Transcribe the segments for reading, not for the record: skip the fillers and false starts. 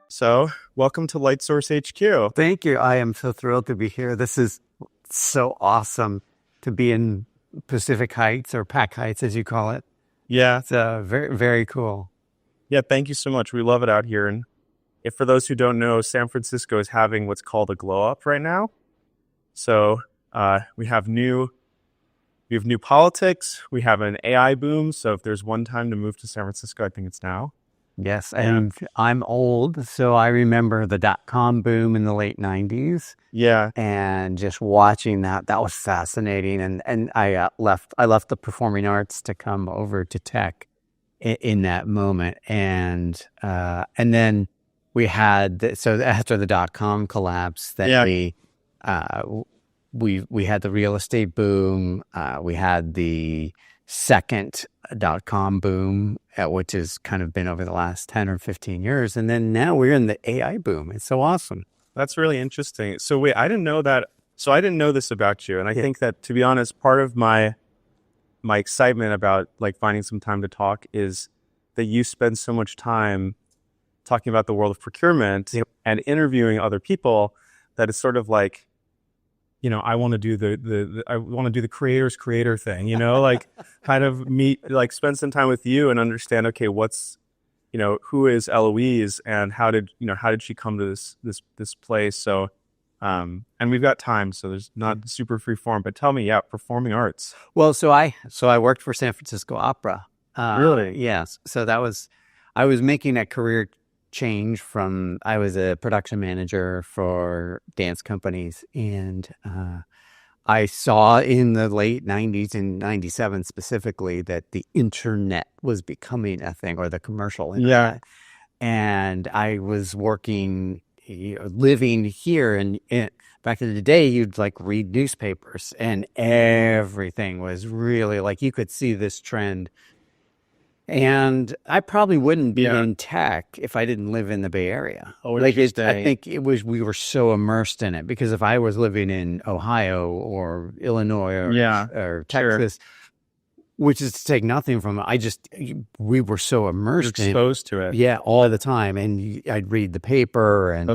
So, welcome to Light Source HQ. Thank you. I am so thrilled to be here. This is so awesome to be in Pacific Heights, or Pac Heights, as you call it. Yeah. It's very, very cool. Yeah, thank you so much. We love it out here. And if for those who don't know, San Francisco is having what's called a glow up right now. So we have new politics. We have an AI boom. So if there's one time to move to San Francisco, I think it's now. Yes, and I'm old, so I remember the dot-com boom in the late 90s. Yeah. And just watching that was fascinating. And I left the performing arts to come over to tech in that moment. And then we had, so after the dot-com collapse, that we had the real estate boom. We had the second dot-com boom, which has kind of been over the last 10 or 15 years. And then now we're in the AI boom. It's so awesome. That's really interesting. So wait, I didn't know that. So I didn't know this about you. And I think that, to be honest, part of my excitement about like finding some time to talk is that you spend so much time talking about the world of procurement and interviewing other people that it's sort of like, I want to do the creator's creator thing, like kind of spend some time with you and understand, okay, what's, who is Elouise and how did she come to this place? So, and we've got time, so there's not super free form, but tell me, performing arts. Well, so I worked for San Francisco Opera. Really? Yes. So I was making a career change from, I was a production manager for dance companies, and I saw in the late 90s and 97 specifically that the internet was becoming a thing, or the commercial internet. Yeah. And I was living here, and back in the day, you'd like read newspapers, and everything was really like, you could see this trend. And I probably wouldn't be in tech if I didn't live in the Bay Area. Oh, I think we were so immersed in it, because if I was living in Ohio or Illinois or Texas, which is to take nothing from it, we were so immersed You're exposed to it. Yeah, all the time. And I'd read the paper, and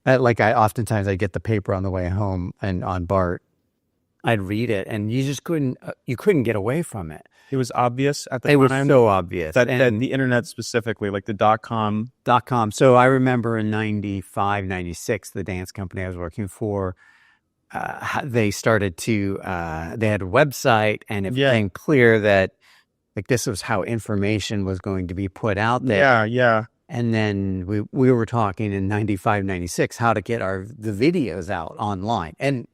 oftentimes I'd get the paper on the way home, and on BART, I'd read it, and you just couldn't get away from it. It was obvious at the time. It was so obvious. That the internet specifically, like the .com. So I remember in 95, 96, the dance company I was working for, they started to, they had a website, and it became clear that like this was how information was going to be put out there. Yeah. And then we were talking in 95, 96, how to get the videos out online. And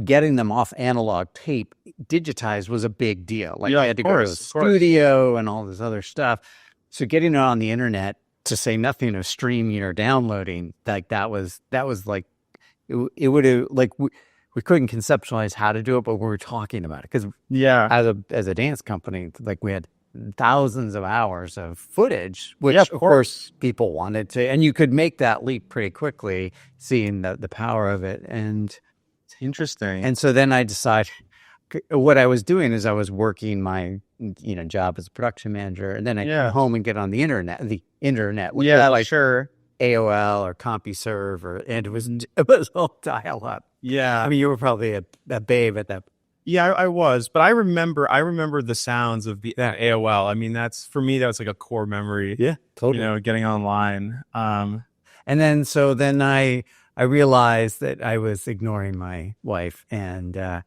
getting them off analog tape, digitized, was a big deal. Like, you had to go to the studio and all this other stuff. So getting it on the internet, to say nothing of streaming or downloading, like that was like, it would have, like, we couldn't conceptualize how to do it, but we were talking about it. Because as a dance company, like, we had thousands of hours of footage, which of course people wanted to, and you could make that leap pretty quickly, seeing the power of it. And interesting. And so then I decided, what I was doing is I was working my job as a production manager, and then I come home and get on the internet. Which AOL or CompuServe, and it was all dial up. Yeah. I mean, you were probably a babe at that. Yeah, I was, but I remember the sounds of that AOL. I mean, for me, that was like a core memory. Yeah, totally. Getting online. And then I realized that I was ignoring my wife, and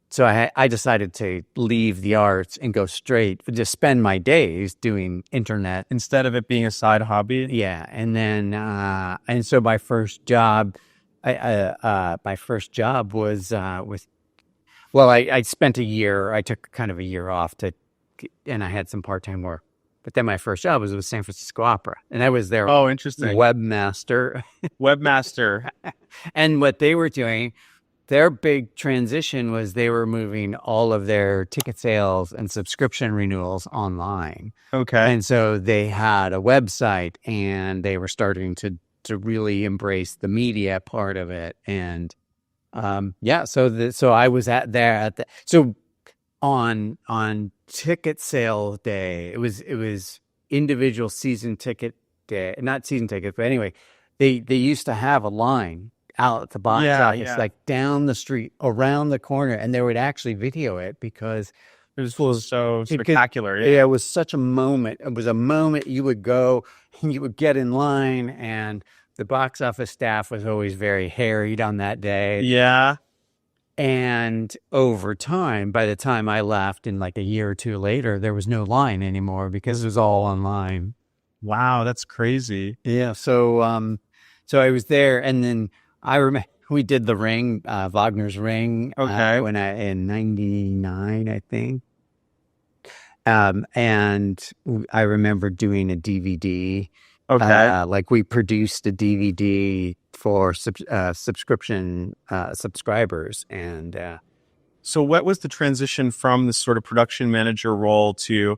so I decided to leave the arts and go straight, just spend my days doing internet instead of it being a side hobby. Yeah, and then and so my first job, was with. Well, I spent a year. I took kind of a year off and I had some part-time work. But then my first job was with San Francisco Opera, and I was their webmaster. And what they were doing, their big transition was they were moving all of their ticket sales and subscription renewals online. Okay. And so they had a website, and they were starting to really embrace the media part of it. And so I was so on ticket sale day. It was individual season ticket day, not season tickets, but anyway, they used to have a line out at the box office, like down the street, around the corner, and they would actually video it because It was so spectacular. Yeah. yeah, it was such a moment. It was a moment you would go and you would get in line, and the box office staff was always very harried on that day. Yeah. And over time, by the time I left, in like a year or two later, there was no line anymore because it was all online. Wow, that's crazy. Yeah. So I was there, and then I remember we did the Ring, Wagner's Ring, Okay. when in '99, I think. And I remember doing a DVD. Okay. Like we produced a DVD for subscription subscribers, and So what was the transition from this sort of production manager role to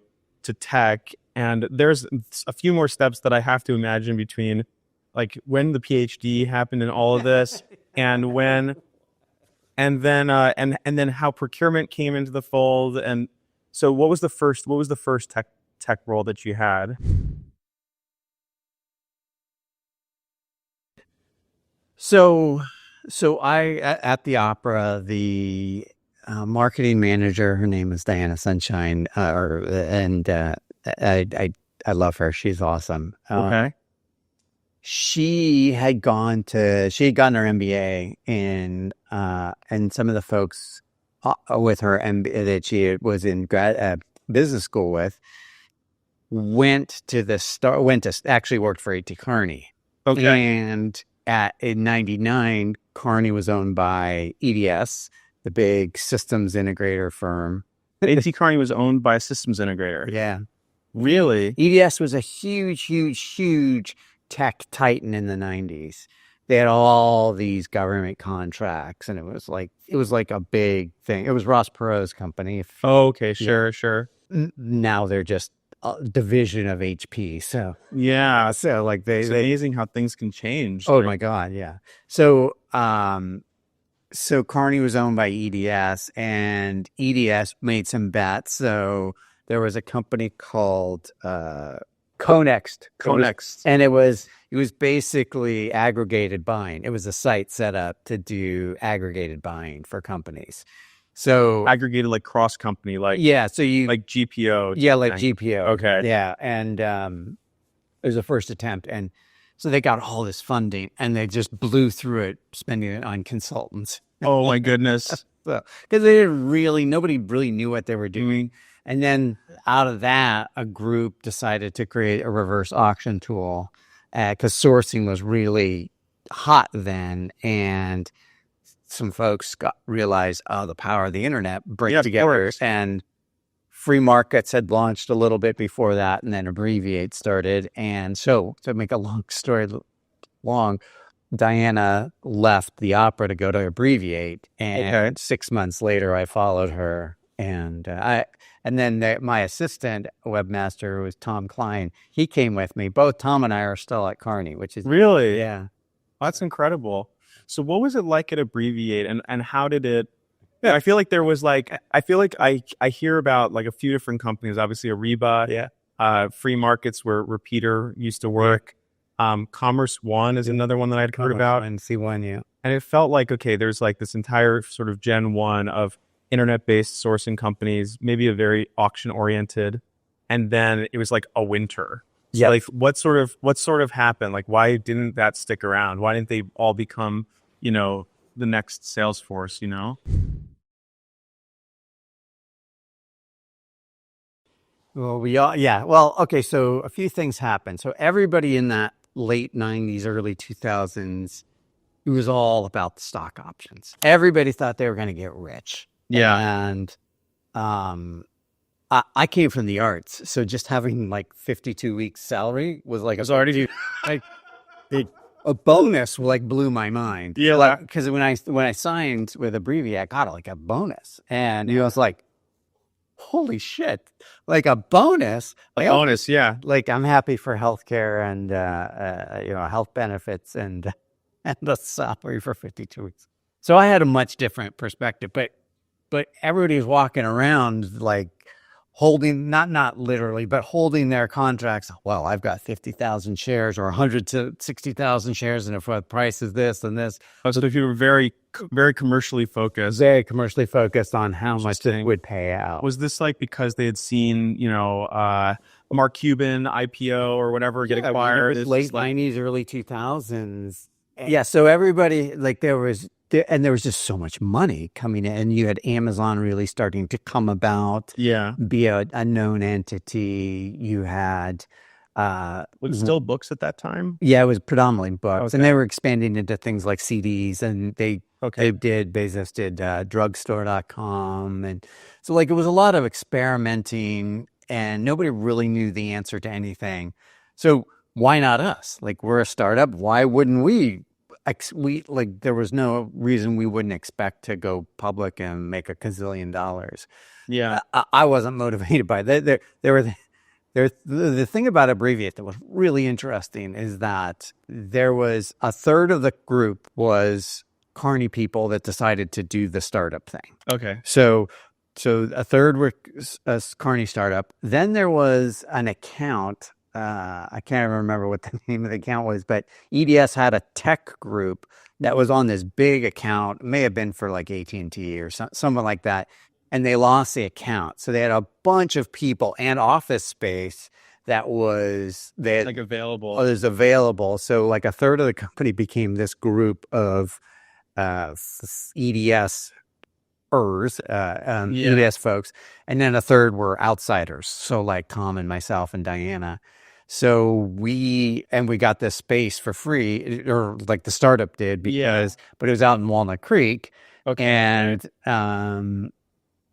tech? And there's a few more steps that I have to imagine between like when the PhD happened and all of this and when and then how procurement came into the fold. And so what was the first tech role that you had? so at the opera, the marketing manager, her name is Diana Sunshine, I love her. She's awesome. Okay. She had gotten her MBA and some of the folks with her MBA that she was in business school with actually worked for A.T. Kearney. Okay. And in '99, Kearney was owned by EDS, the big systems integrator firm. A.T. Kearney was owned by a systems integrator. Yeah. Really? EDS was a huge tech titan in the '90s. They had all these government contracts, and it was like a big thing. It was Ross Perot's company. Oh, okay, sure. Now they're just a division of HP. So yeah, so like it's amazing how things can change. Oh my God, yeah. So so Kearney was owned by EDS, and EDS made some bets. So there was a company called Conext. And it was basically aggregated buying. It was a site set up to do aggregated buying for companies. So aggregated like cross company, like so you like GPO. Yeah, like GPO. Okay. Yeah. And it was a first attempt. And so they got all this funding and they just blew through it, spending it on consultants. Oh my goodness. Because nobody really knew what they were doing. And then out of that, a group decided to create a reverse auction tool because sourcing was really hot then. And some folks realized, the power of the internet break together. And free markets had launched a little bit before that, and then Abbreviate started. And so, to make a long story long, Diana left the opera to go to Abbreviate, and 6 months later, I followed her. And then my assistant webmaster was Tom Klein. He came with me. Both Tom and I are still at Kearney, which is really, yeah, that's incredible. So what was it like at Abbreviate, and how did it? Yeah. I feel like there was I hear about like a few different companies. Obviously, Ariba, free markets where Peter used to work. Commerce One is another one that I'd heard about, and C1, yeah. And it felt like there's like this entire sort of Gen 1 of internet-based sourcing companies, maybe a very auction-oriented, and then it was like a winter. Yeah. Like what sort of happened? Like why didn't that stick around? Why didn't they all become, the next Salesforce, Well, okay, so a few things happened. So everybody in that late '90s, early 2000s, it was all about the stock options. Everybody thought they were going to get rich. Yeah. And I came from the arts, so just having like 52 weeks salary was like already like a bonus. Like blew my mind. Yeah, because when I signed with Abbreviate, I got like a bonus, and I was like, holy shit, like a bonus. Bonus, yeah. Like I'm happy for healthcare and health benefits and the salary for 52 weeks. So I had a much different perspective, but but everybody's walking around like holding, not literally, but holding their contracts. Well, I've got 50,000 shares or 160,000 shares, and if the price is this and this. Oh, so if you were very, very commercially focused, On how much it would pay out. Was this like because they had seen, Mark Cuban IPO or whatever get acquired? Late 90s, early 2000s. Yeah, so everybody, like there was just so much money coming in, and you had Amazon really starting to come about, be a known entity. You had was it still books at that time? Yeah, it was predominantly books, and they were expanding into things like CDs, and Bezos did drugstore.com, and so like it was a lot of experimenting, and nobody really knew the answer to anything. So why not us? Like, we're a startup. Why wouldn't we? Like, there was no reason we wouldn't expect to go public and make $1 gazillion. Yeah, I wasn't motivated by that. The thing about Abbreviate that was really interesting is that there was a third of the group was Carney people that decided to do the startup thing. Okay. So a third were a Carney startup. Then there was an account. I can't remember what the name of the account was, but EDS had a tech group that was on this big account. It may have been for like AT&T or something like that. And they lost the account. So they had a bunch of people and office space that was available. So like a third of the company became this group of EDS EDS folks, and then a third were outsiders. So like Tom and myself and Diana. So we got this space for free, or like the startup did, but it was out in Walnut Creek. Okay.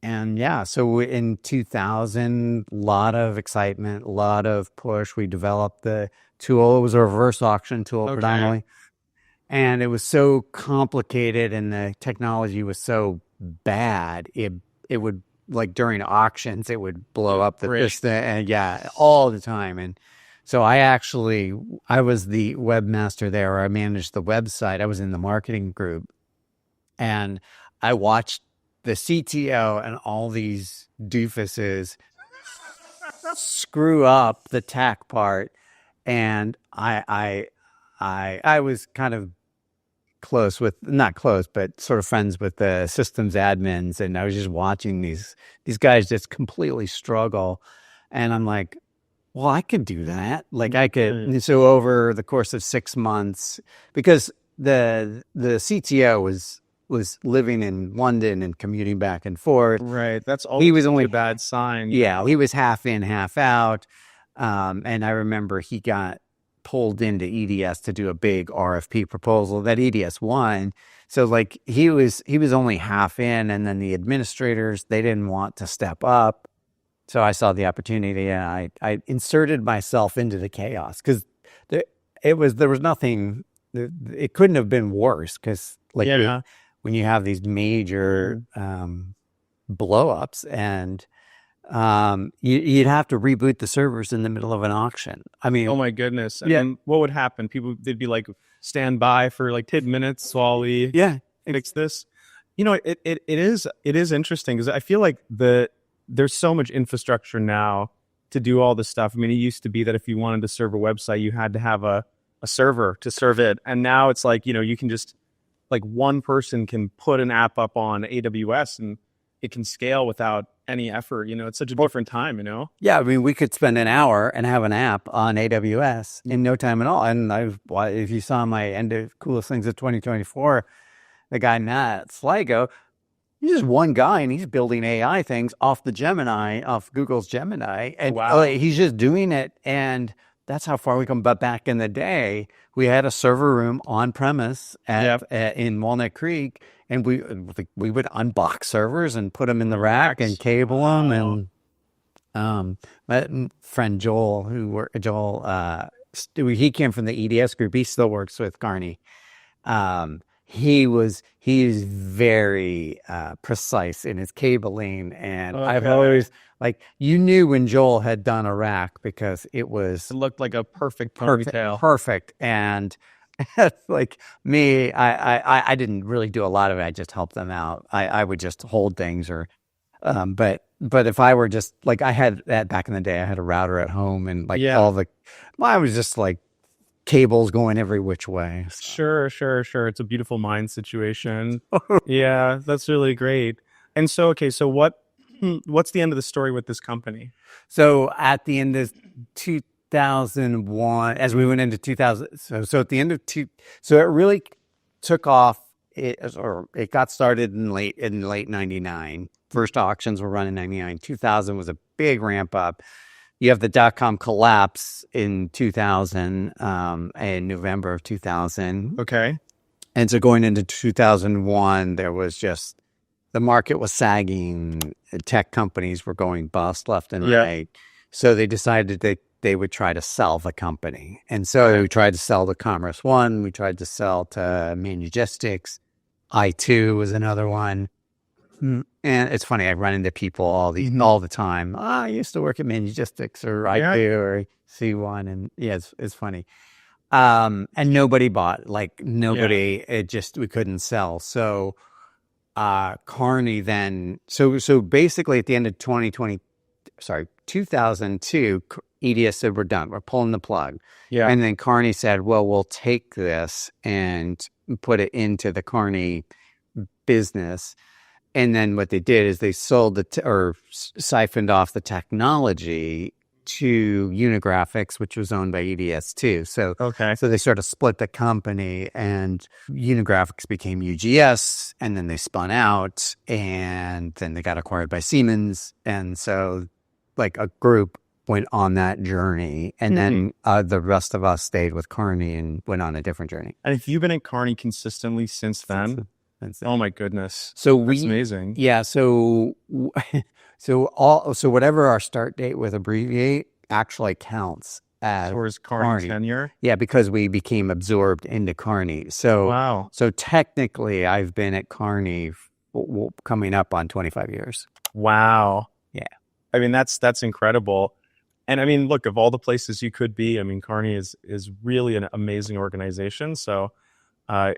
And yeah, so in 2000, a lot of excitement, a lot of push. We developed the tool. It was a reverse auction tool predominantly. And it was so complicated, and the technology was so bad. It would, like during auctions, it would blow up all the time. And so I was the webmaster there. I managed the website. I was in the marketing group, and I watched the CTO and all these doofuses screw up the tech part, and I was kind of not close, but sort of friends with the systems admins, and I was just watching these guys just completely struggle, and I'm like, well, I could do that. Like I could. So over the course of 6 months, because the CTO was living in London and commuting back and forth. Right. That's always a bad sign. Yeah. He was half in, half out. And I remember he got pulled into EDS to do a big RFP proposal that EDS won. So like he was only half in, and then the administrators, they didn't want to step up. So I saw the opportunity, and I inserted myself into the chaos, because there was nothing, it couldn't have been worse, because like when you have these major blow-ups, and you'd have to reboot the servers in the middle of an auction. I mean, oh my goodness. And what would happen? They'd be like, stand by for like 10 minutes while we fix this. It is interesting, because I feel like there's so much infrastructure now to do all this stuff. I mean, it used to be that if you wanted to serve a website, you had to have a server to serve it. And now it's like, you can just, like, one person can put an app up on AWS and it can scale without any effort. It's such a different time, Yeah, I mean, we could spend an hour and have an app on AWS in no time at all. And if you saw my end of coolest things of 2024, the guy Matt Sligo, he's just one guy, and he's building AI things off Google's Gemini. And he's just doing it. And that's how far we come. But back in the day, we had a server room on premise in Walnut Creek, and we would unbox servers and put them in the rack and cable them. And my friend Joel, he came from the EDS group. He still works with Carney. He's very precise in his cabling, and I've always, like, you knew when Joel had done a rack, because it looked like a perfect ponytail. Perfect. And Like me, I didn't really do a lot of it. I just helped them out. I would just hold things or, but if I were just like, I had that back in the day, I had a router at home and like Yeah. all the, well, I was just like cables going every which way. So. Sure, sure, sure. It's a beautiful mind situation. Yeah, that's really great. And so, okay, so what's the end of the story with this company? So at the end of 2001, as we went into 2000, so at the end of so it really took off. It got started in late 99. First auctions were run in 99. 2000 was a big ramp up. You have the dot-com collapse in 2000, in November of 2000. Okay. And so going into 2001, there was just the market was sagging. Tech companies were going bust left and right. So they decided that they would try to sell the company. And so we tried to sell to Commerce One. We tried to sell to Manugistics. I2 was another one. And it's funny, I run into people all the time. I used to work at Manugistics or I2 or C1. And yeah, it's funny. And nobody bought, like nobody, it just, we couldn't sell. So, Carney then, so basically at the end of 2002, EDS said, we're done. We're pulling the plug. Yeah. And then Carney said, well, we'll take this and put it into the Carney business. And then what they did is they sold or siphoned off the technology to Unigraphics, which was owned by EDS too. So, so they sort of split the company and Unigraphics became UGS and then they spun out and then they got acquired by Siemens. And so like a group went on that journey and then the rest of us stayed with Carney and went on a different journey. And if you've been at Carney consistently since then, oh my goodness. So that's amazing. Yeah. So whatever our start date with Abbreviate actually counts as towards Carney tenure. Yeah, because we became absorbed into Carney. So wow. So technically, I've been at Carney coming up on 25 years. Wow. Yeah. I mean, that's incredible. And I mean, look, of all the places you could be, I mean, Carney is really an amazing organization. So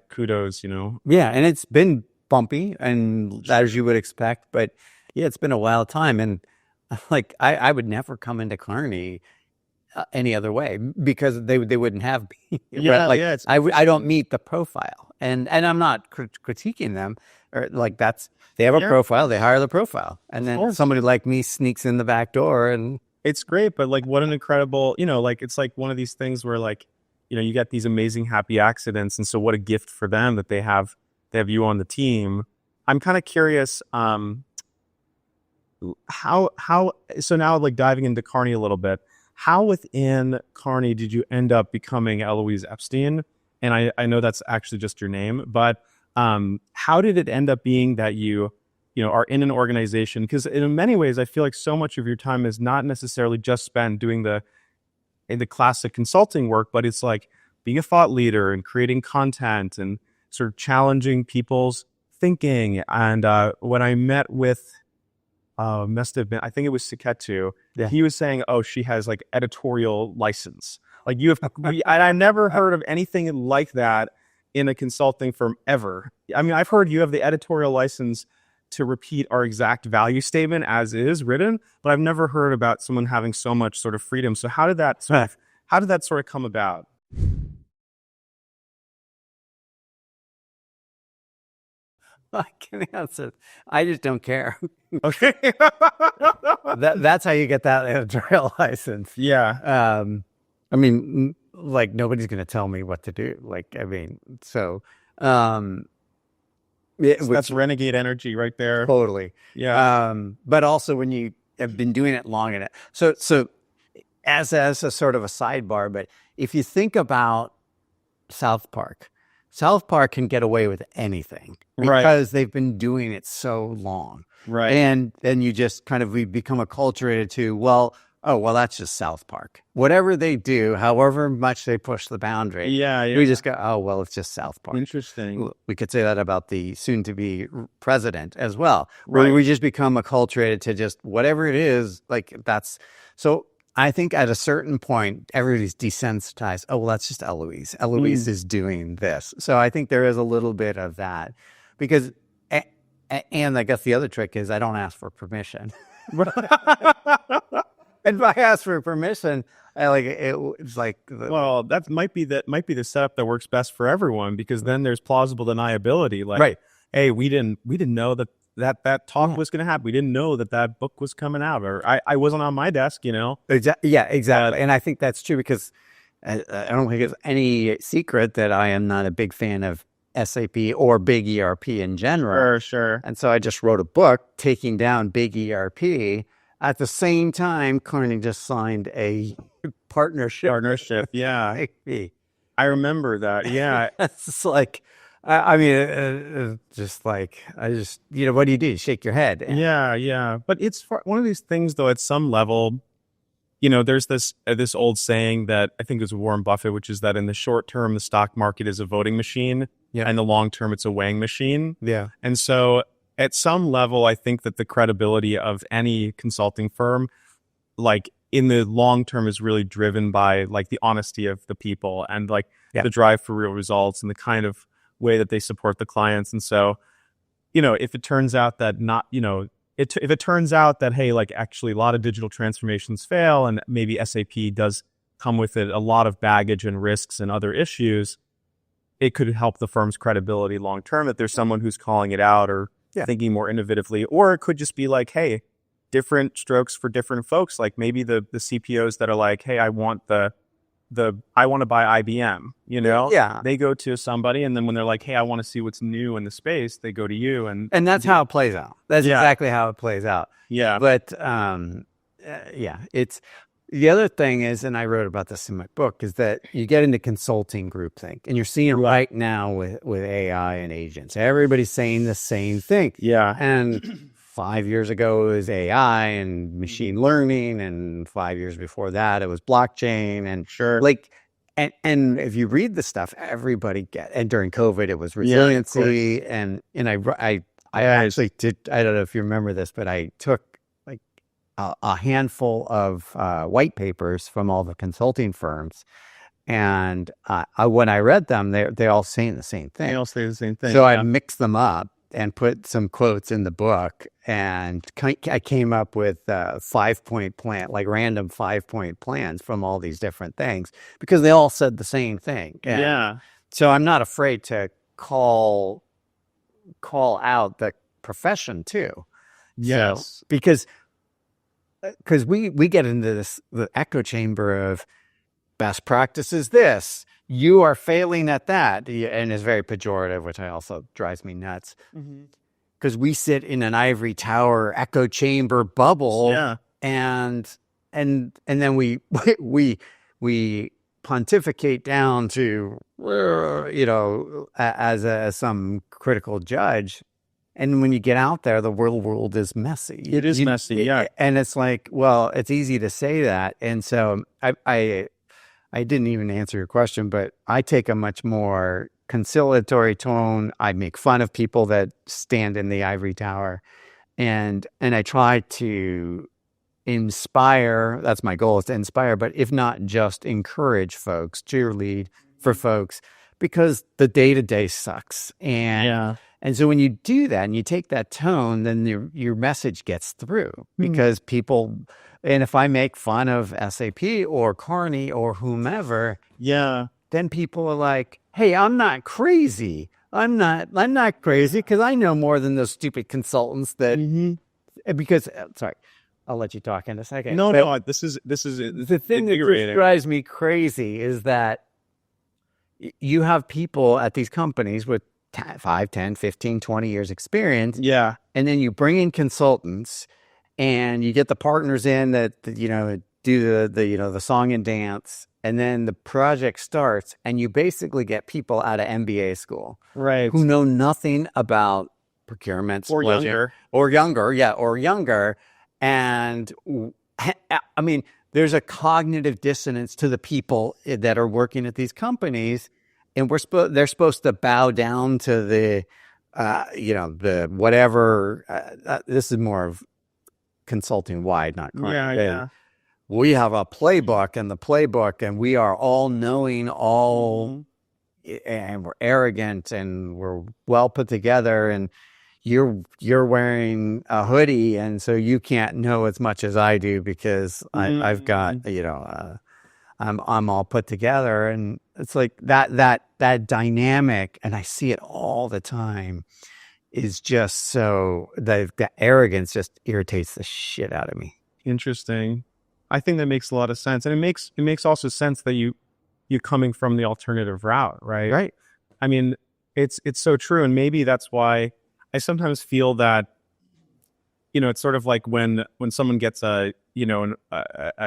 kudos, you know. Yeah, and it's been bumpy and as you would expect, but yeah, it's been a wild time. And like, I would never come into Carney any other way because they wouldn't have me. Yeah, like, yeah. I don't meet the profile, and I'm not critiquing them or like they have a profile, they hire the profile, and then somebody like me sneaks in the back door, and it's great. But like, what an incredible, you know, like it's like one of these things where like, you know, you get these amazing happy accidents, and so what a gift for them that they have you on the team. I'm kind of curious. How so now like diving into Carney a little bit, how within Carney did you end up becoming Elouise Epstein? And I know that's actually just your name, but how did it end up being that you know are in an organization? Because in many ways I feel like so much of your time is not necessarily just spent doing the classic consulting work, but it's like being a thought leader and creating content and sort of challenging people's thinking. And when I met with must have been, I think it was Saketu. Yeah. He was saying, oh, she has like editorial license. Like you have, I never heard of anything like that in a consulting firm ever. I mean, I've heard you have the editorial license to repeat our exact value statement as is written, but I've never heard about someone having so much sort of freedom. So how did that sort of come about? I can answer. I just don't care. Okay. That's how you get that editorial license. Yeah. I mean, like nobody's going to tell me what to do. Like, I mean, so, that's renegade energy right there. Totally. Yeah. But also when you have been doing it long enough. So as a sort of a sidebar, but if you think about South Park can get away with anything because they've been doing it so long. Right. And then you just kind of, we become acculturated to, well, that's just South Park. Whatever they do, however much they push the boundary. Yeah. We just go, oh, well, it's just South Park. Interesting. We could say that about the soon-to-be president as well. Right. Where we just become acculturated to just whatever it is, like that's, so I think at a certain point, everybody's desensitized. Oh, well, that's just Elouise. Elouise is doing this. So I think there is a little bit of that because, and I guess the other trick is I don't ask for permission. And if I ask for permission, it's like, well, that might be the setup that works best for everyone, because then there's plausible deniability. Like, right. Hey, we didn't know that talk was going to happen. We didn't know that book was coming out, or I wasn't on my desk, Yeah, exactly. And I think that's true because I don't think it's any secret that I am not a big fan of SAP or big ERP in general. Sure. And so I just wrote a book taking down big ERP. At the same time, Carney just signed a partnership. Yeah. I remember that. Yeah. It's like, I mean, just like, what do? You shake your head. Yeah. But it's one of these things, though, at some level, there's this old saying that I think it was Warren Buffett, which is that in the short term, the stock market is a voting machine. Yeah. And in the long term, it's a weighing machine. Yeah. And so at some level, I think that the credibility of any consulting firm, like in the long term, is really driven by like the honesty of the people and like the drive for real results and the kind of way that they support the clients. And so, if it turns out that if it turns out that, hey, like actually a lot of digital transformations fail and maybe SAP does come with it a lot of baggage and risks and other issues, it could help the firm's credibility long term that there's someone who's calling it out or thinking more innovatively. Or it could just be like, hey, different strokes for different folks. Like maybe the CPOs that are like, hey, I want I want to buy IBM, Yeah. They go to somebody, and then when they're like, hey, I want to see what's new in the space, they go to you. And that's how it plays out. That's exactly how it plays out. Yeah. But it's the other thing is, and I wrote about this in my book, is that you get into consulting groupthink, and you're seeing it right now with AI and agents. Everybody's saying the same thing. Yeah. And 5 years ago, it was AI and machine learning, and 5 years before that, it was blockchain. And and if you read the stuff, everybody and during COVID, it was resiliency. And I actually did. I don't know if you remember this, but I took like a handful of white papers from all the consulting firms, and when I read them, they all saying the same thing. They all say the same thing. So I mixed them up and put some quotes in the book, and I came up with 5-point plan, like random 5-point plans from all these different things, because they all said the same thing. And so I'm not afraid to call out the profession too. Yes. So, because we get into the echo chamber of best practices this. You are failing at that, and it's very pejorative, which also drives me nuts. Because we sit in an ivory tower echo chamber bubble, and then we pontificate down to as some critical judge. And when you get out there, the real world is messy. It is messy, and it's like, well, it's easy to say that, and so I didn't even answer your question, but I take a much more conciliatory tone. I make fun of people that stand in the ivory tower, and I try to inspire. That's my goal, is to inspire, but if not just encourage folks, cheerlead for folks, because the day-to-day sucks. And so when you do that and you take that tone, then your message gets through, because people. And if I make fun of SAP or Carney or whomever, then people are like, hey, I'm not crazy. I'm not crazy, because I know more than those stupid consultants that, because, sorry, I'll let you talk in a second. No, this is the thing that just drives me crazy is that you have people at these companies with 5, 10, 15, 20 years experience. Yeah. And then you bring in consultants, and you get the partners in that do the song and dance, and then the project starts, and you basically get people out of MBA school, right, who know nothing about procurement or younger. And I mean, there's a cognitive dissonance to the people that are working at these companies, and they're supposed to bow down to the whatever. This is more of consulting wide, not yeah. we have a playbook and the playbook, and we are all knowing, all, and we're arrogant and we're well put together, and you're wearing a hoodie, and so you can't know as much as I do because I've got, I'm all put together. And it's like that dynamic, and I see it all the time, is just so the arrogance just irritates the shit out of me. Interesting. I think that makes a lot of sense. And it makes also sense that you coming from the alternative route, right? Right. I mean, it's so true. And maybe that's why I sometimes feel that, it's sort of like when someone gets a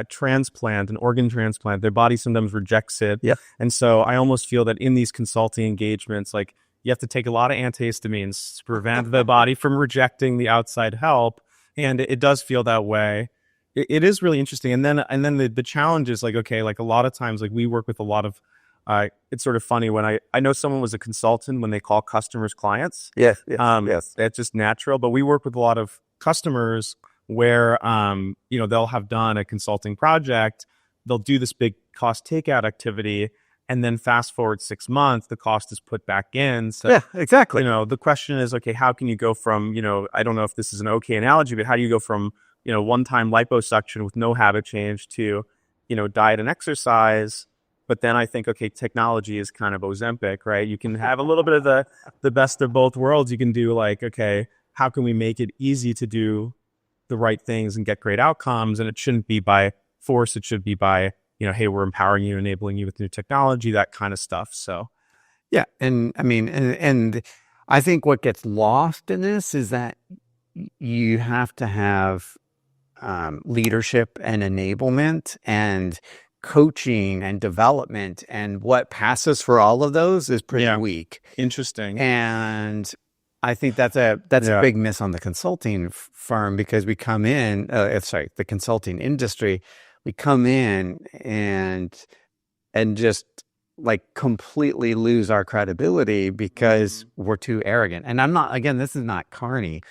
transplant, an organ transplant, their body sometimes rejects it. Yeah. And so I almost feel that in these consulting engagements, like you have to take a lot of antihistamines to prevent the body from rejecting the outside help. And it does feel that way. It is really interesting. And then the challenge is like, okay, like a lot of times, like we work with a lot of, it's sort of funny when I know someone was a consultant when they call customers clients. Yes. Yes. Yes. That's just natural. But we work with a lot of customers where, they'll have done a consulting project, they'll do this big cost takeout activity, and then fast forward 6 months, the cost is put back in. So, Yeah, exactly. the question is, okay, how can you go from, I don't know if this is an okay analogy, but how do you go from, one-time liposuction with no habit change to, diet and exercise? But then I think, okay, technology is kind of Ozempic, right? You can have a little bit of the best of both worlds. You can do like, okay, how can we make it easy to do the right things and get great outcomes? And it shouldn't be by force. It should be by, hey, we're empowering you, enabling you with new technology, that kind of stuff. So, yeah. And I mean, and I think what gets lost in this is that you have to have leadership and enablement and coaching and development, and what passes for all of those is pretty weak. Interesting. And I think that's a big miss on the consulting firm, because we come in, the consulting industry, we come in and just like completely lose our credibility because we're too arrogant. And I'm not, again, this is not carny.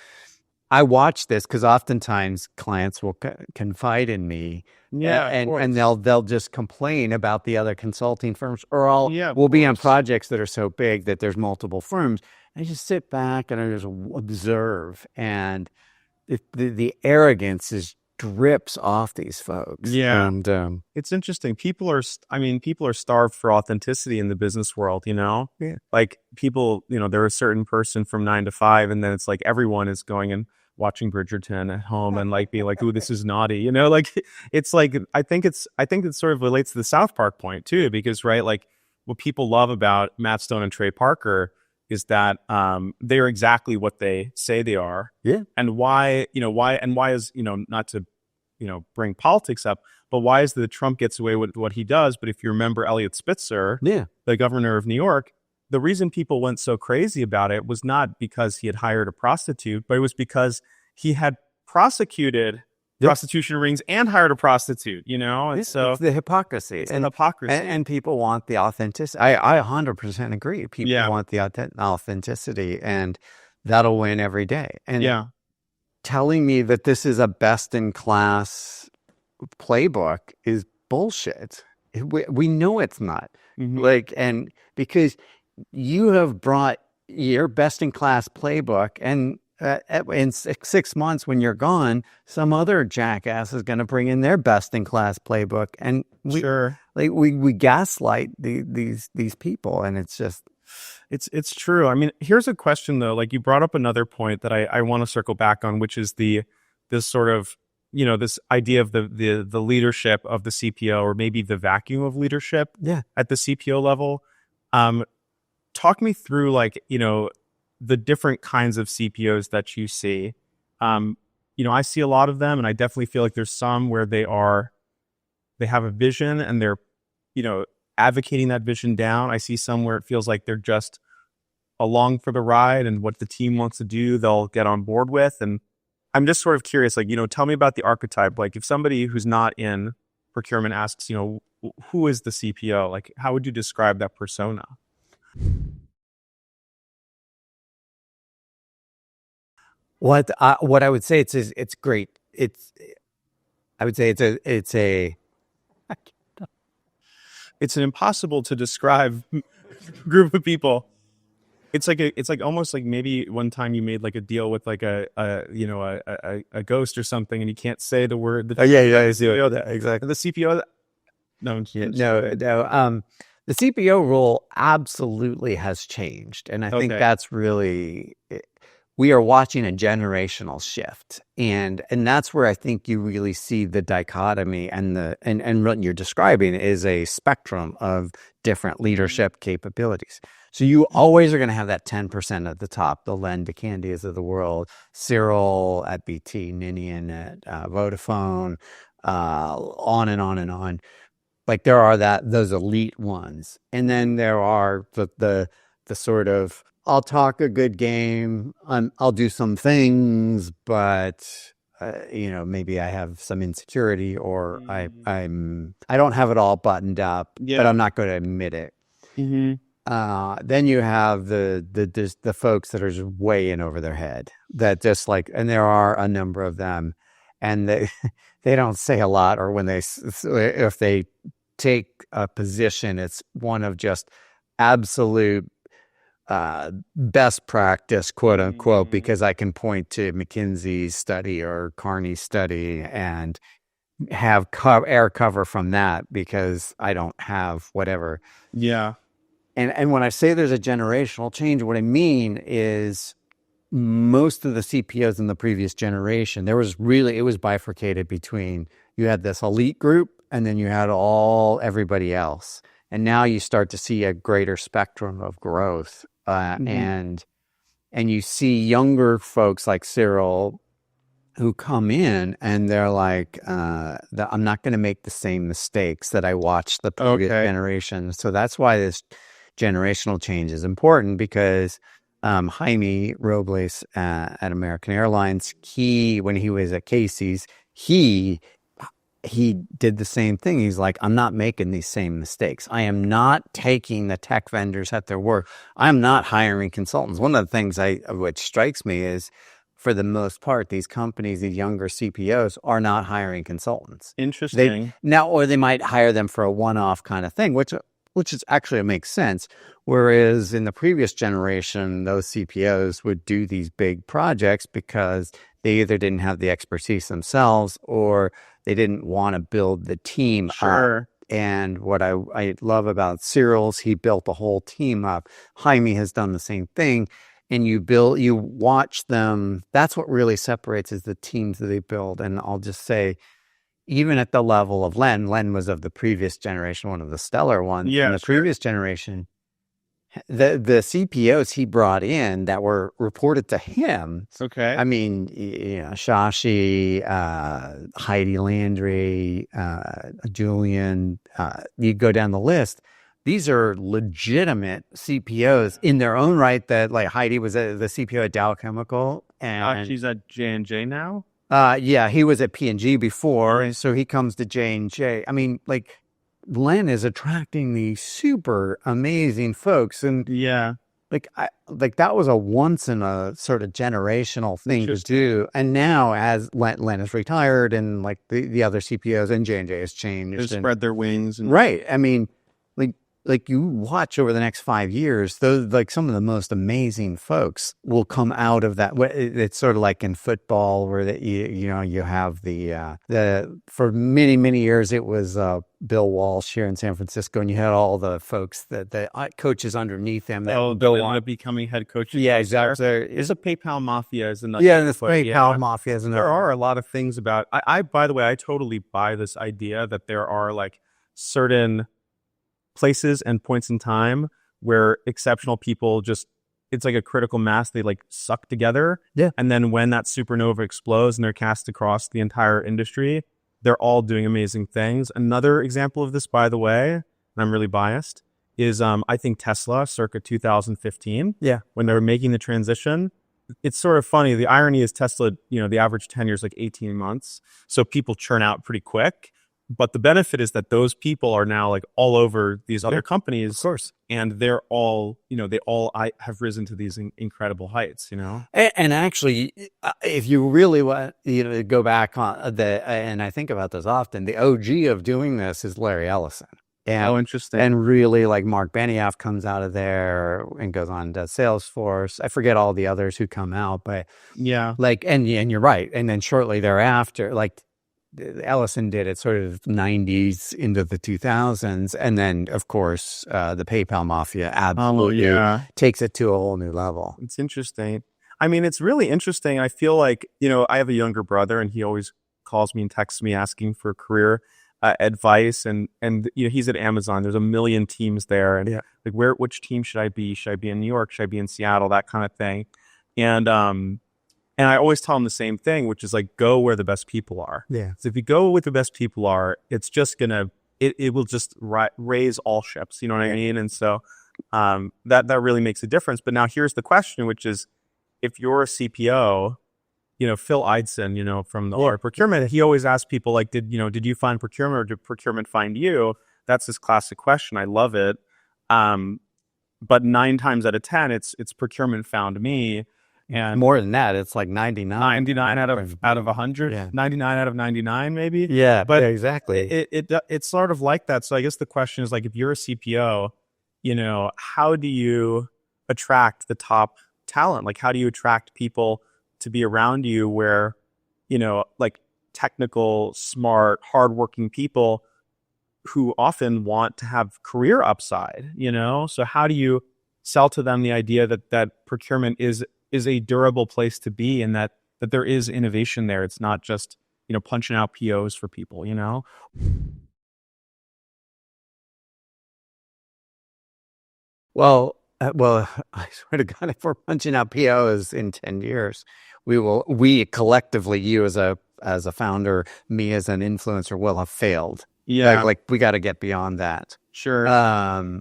I watch this because oftentimes clients will confide in me, and they'll just complain about the other consulting firms, or we'll be on projects that are so big that there's multiple firms. I just sit back and I just observe, and the arrogance drips off these folks. Yeah. And it's interesting. People are starved for authenticity in the business world, Yeah. like people, they're a certain person from 9 to 5, and then it's like everyone is going and watching Bridgerton at home and like being like, "Ooh, this is naughty," like it's like, I think it sort of relates to the South Park point too, because right, like what people love about Matt Stone and Trey Parker is that they're exactly what they say they are. Yeah. And why is, not to, bring politics up, but why is that Trump gets away with what he does? But if you remember Elliot Spitzer, the governor of New York, the reason people went so crazy about it was not because he had hired a prostitute, but it was because he had prosecuted prostitution rings and hired a prostitute, and so it's the hypocrisy. It's the hypocrisy. And people want the authenticity. I 100% agree. People want the authenticity, and that'll win every day. And telling me that this is a best-in-class playbook is bullshit. We know it's not. Like, and because you have brought your best-in-class playbook, and in 6 months when you're gone, some other jackass is going to bring in their best-in-class playbook, and we gaslight these people, and it's just. It's true. I mean, here's a question though. Like you brought up another point that I want to circle back on, which is this sort of, this idea of the leadership of the CPO, or maybe the vacuum of leadership at the CPO level. Talk me through like, the different kinds of CPOs that you see. I see a lot of them, and I definitely feel like there's some where they have a vision and they're, advocating that vision down. I see some where it feels like they're just along for the ride, and what the team wants to do, they'll get on board with. And I'm just sort of curious, like, tell me about the archetype. Like if somebody who's not in procurement asks, who is the CPO? Like, how would you describe that persona? What I would say, it's great. I would say It's an impossible to describe group of people. It's like almost like maybe one time you made like a deal with like a ghost or something, and you can't say the word. oh yeah, I see it. Exactly. The CPO. No, No. The CPO rule absolutely has changed, and I think Okay. that's really we are watching a generational shift, and that's where I think you really see the dichotomy and what you're describing is a spectrum of different leadership capabilities. So you always are going to have that 10% at the top, the Len DeCandias of the world, Cyril at BT, Ninian at Vodafone, on and on and on. Like there are those elite ones, and then there are the sort of I'll talk a good game, I'll do some things, but maybe I have some insecurity, or I don't have it all buttoned up, but I'm not going to admit it. Mm-hmm. Then you have the folks that are just way in over their head, that just like, and there are a number of them, and they they don't say a lot, or when if they take a position, it's one of just absolute best practice, quote unquote, because I can point to McKinsey's study or Carney's study and have air cover from that because I don't have whatever. Yeah. And when I say there's a generational change, what I mean is most of the CPOs in the previous generation, it was bifurcated between, you had this elite group and then you had everybody else. And now you start to see a greater spectrum of growth. And you see younger folks like Cyril who come in and they're like, I'm not going to make the same mistakes that I watched the previous generation. So that's why this generational change is important, because Jaime Robles at American Airlines, when he was at Casey's, he did the same thing. He's like, I'm not making these same mistakes. I am not taking the tech vendors at their word. I'm not hiring consultants. One of the things which strikes me is, for the most part, these companies, these younger CPOs, are not hiring consultants. Interesting. Or they might hire them for a one-off kind of thing, which is actually makes sense. Whereas in the previous generation, those CPOs would do these big projects because they either didn't have the expertise themselves, or they didn't want to build the team up. And what I love about Cyril's, he built the whole team up. Jaime has done the same thing. And you watch them. That's what really separates, is the teams that they build. And I'll just say, even at the level of Len was of the previous generation, one of the stellar ones. Yeah, in the previous generation, the CPOs he brought in that were reported to him. Okay. I mean, Shashi, Heidi Landry, Julian, you go down the list. These are legitimate CPOs in their own right. That, like, Heidi was the CPO at Dow Chemical, and she's at J&J now. Yeah, he was at P&G before, and so he comes to J&J. I mean, like, Len is attracting these super amazing folks, and like that was a once in a sort of generational thing to do. And now, as Len is retired, and like the other CPOs and J&J has changed, they spread their wings. Right. I mean, like you watch over the next 5 years, those, like, some of the most amazing folks will come out of that. It's sort of like in football, where you have the for many, many years it was Bill Walsh here in San Francisco, and you had all the folks that the coaches underneath him that Bill ended up becoming head coaches. Yeah, exactly. There's a PayPal mafia, is another. Yeah, the PayPal mafia is another. There are a lot of things about. I by the way, I totally buy this idea that there are like certain places and points in time where exceptional people it's like a critical mass, they like suck together. Yeah. And then when that supernova explodes and they're cast across the entire industry, they're all doing amazing things. Another example of this, by the way, and I'm really biased, is I think Tesla circa 2015. Yeah. When they were making the transition. It's sort of funny. The irony is Tesla, the average tenure is like 18 months. So people churn out pretty quick. But the benefit is that those people are now like all over these other Of companies, course. and they're all, they all have risen to these incredible heights, And actually, if you really want, to go back on and I think about this often, the OG of doing this is Larry Ellison. Oh, interesting. And really, like Mark Benioff comes out of there and goes on to Salesforce. I forget all the others who come out, but Yeah. like, and you're right. And then shortly thereafter, like Ellison did it sort of 90s into the 2000s. And then, of course, the PayPal mafia absolutely takes it to a whole new level. It's interesting. I mean, it's really interesting. I feel like, I have a younger brother, and he always calls me and texts me asking for career advice. And he's at Amazon. There's a million teams there. And like, which team should I be? Should I be in New York? Should I be in Seattle? That kind of thing. And I always tell him the same thing, which is like, go where the best people are. Yeah. So if you go with the best people are, it's just it will just raise all ships. You know what I mean? And so that really makes a difference. But now here's the question, which is, if you're a CPO, Phil Eidson, from the procurement, he always asks people like, did you find procurement, or did procurement find you? That's his classic question. I love it. But 9 times out of 10, it's procurement found me. And more than that, it's like 99 out of 100, 99 out of 99, maybe. Yeah, but exactly. It's sort of like that. So I guess the question is like, if you're a CPO, how do you attract the top talent? Like, how do you attract people to be around you where, like technical, smart, hardworking people who often want to have career upside, So how do you sell to them the idea that procurement is a durable place to be, and that there is innovation there? It's not just, punching out POs for people, Well, I swear to God, if we're punching out POs in 10 years, we collectively, you as a founder, me as an influencer, will have failed. Yeah. Like we got to get beyond that. Sure.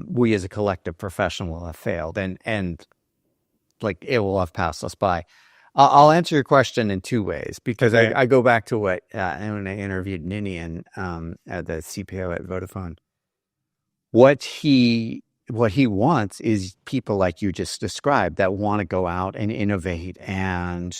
We as a collective profession will have failed, and like it will have passed us by. I'll answer your question in 2 ways, because I go back to what when I interviewed Ninian, at the CPO at Vodafone. What he wants is people like you just described that want to go out and innovate, and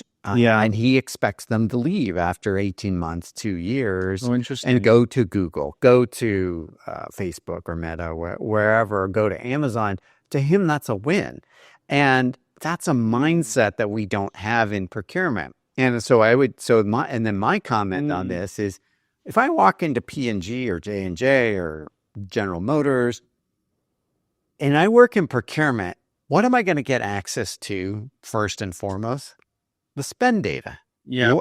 he expects them to leave after 18 months, 2 years, and go to Google, go to Facebook or Meta, wherever, go to Amazon. To him, that's a win. And that's a mindset that we don't have in procurement. And so my comment on this is, if I walk into P&G or J&J or General Motors and I work in procurement, what am I going to get access to first and foremost? The spend data. Yeah.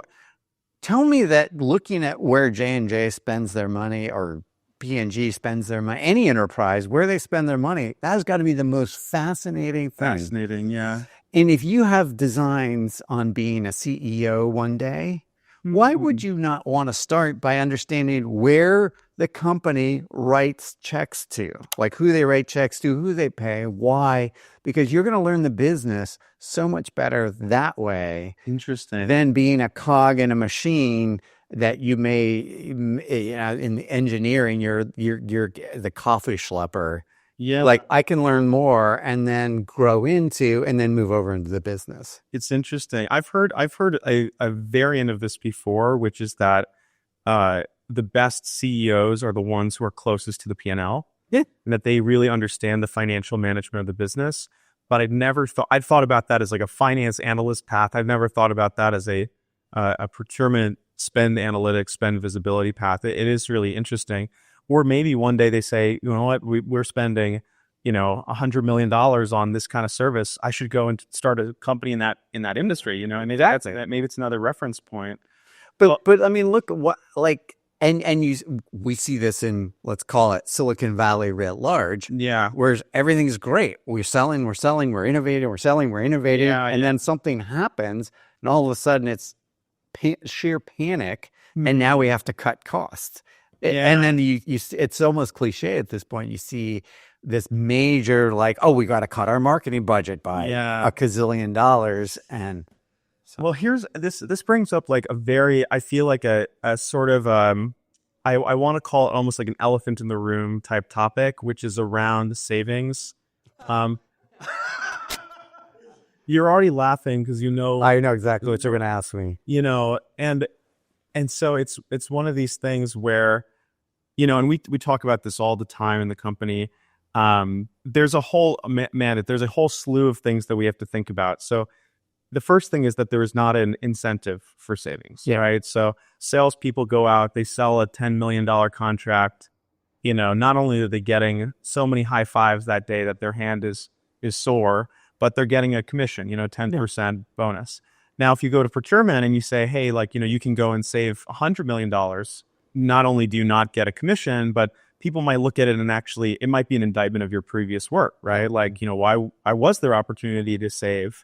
Tell me that looking at where J&J spends their money, or P&G spends their money, any enterprise, where they spend their money, that's got to be the most fascinating thing. Fascinating, yeah. And if you have designs on being a CEO one day, why would you not want to start by understanding where the company writes checks to? Like who they write checks to, who they pay, why? Because you're going to learn the business so much better that way. Interesting. Than being a cog in a machine that you may, in engineering, you're the coffee schlepper. Yeah. Like I can learn more and then grow into, and then move over into the business. It's interesting. I've heard a variant of this before, which is that the best CEOs are the ones who are closest to the P&L. Yeah. And that they really understand the financial management of the business. But I'd thought about that as like a finance analyst path. I've never thought about that as a procurement spend analytics, spend visibility path. It is really interesting. Or maybe one day they say, you know what, we're spending, $100 million on this kind of service. I should go and start a company in that industry, and maybe maybe it's another reference point. But I mean, look what we see this in, let's call it Silicon Valley writ large. Yeah. Whereas everything's great. We're selling, we're innovating, Yeah, and then something happens, and all of a sudden it's sheer panic, and now we have to cut costs. And then you it's almost cliche at this point. You see this major, like, oh, we got to cut our marketing budget by a gazillion dollars. And so. Well, this brings up like I feel like a sort of, I want to call it almost like an elephant in the room type topic, which is around savings. Um, you're already laughing because I know exactly what you're going to ask me. And so it's one of these things where, and we talk about this all the time in the company. There's a whole there's a whole slew of things that we have to think about. So the first thing is that there is not an incentive for savings, right? So salespeople go out, they sell a $10 million contract. Not only are they getting so many high fives that day that their hand is sore, but they're getting a commission, 10% bonus. Now, if you go to procurement and you say, hey, you can go and save $100 million, not only do you not get a commission, but people might look at it and actually, it might be an indictment of your previous work, right? Why was there opportunity to save?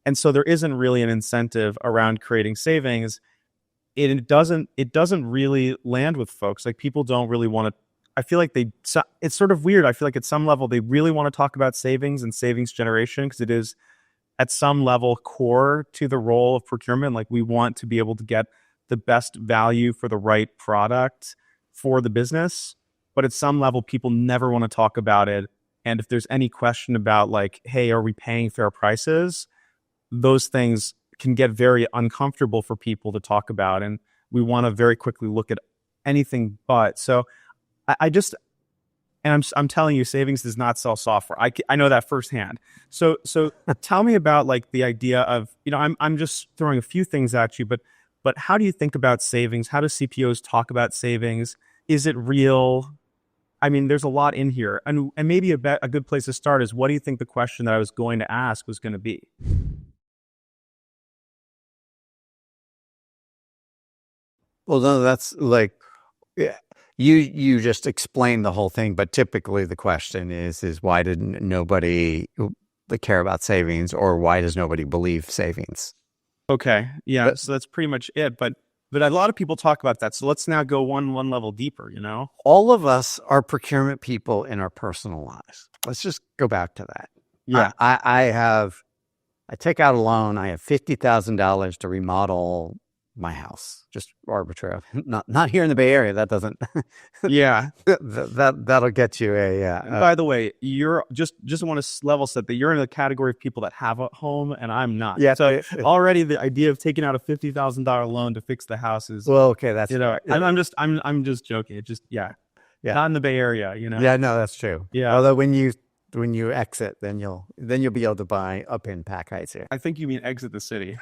And so there isn't really an incentive around creating savings. It doesn't really land with folks. Like, people don't really want to, I feel like it's sort of weird. I feel like at some level they really want to talk about savings and savings generation because it is at some level core to the role of procurement. Like, we want to be able to get the best value for the right product for the business. But at some level, people never want to talk about it. And if there's any question about hey, are we paying fair prices? Those things can get very uncomfortable for people to talk about. And we want to very quickly look at anything but. So I'm telling you, savings does not sell software. I know that firsthand. So tell me about the idea of, I'm just throwing a few things at you, but how do you think about savings? How do CPOs talk about savings? Is it real? I mean, there's a lot in here. And maybe a good place to start is, what do you think the question that I was going to ask was going to be? Well, no, that's you just explained the whole thing, but typically the question is why didn't nobody care about savings, or why does nobody believe savings? Okay, yeah, so that's pretty much it. But a lot of people talk about that. So let's now go one level deeper. All of us are procurement people in our personal lives. Let's just go back to that. Yeah, I take out a loan. I have $50,000 to remodel my house, just arbitrary. Not here in the Bay Area. That doesn't. Yeah, that'll get you a. By the way, you're just want to level set that you're in the category of people that have a home, and I'm not. Yeah. So already the idea of taking out a $50,000 loan to fix the house is okay. That's I'm just joking. It just not in the Bay Area. Yeah, no, that's true. Yeah. Although when you exit, then you'll be able to buy up in Pack Heights here. I think you mean exit the city.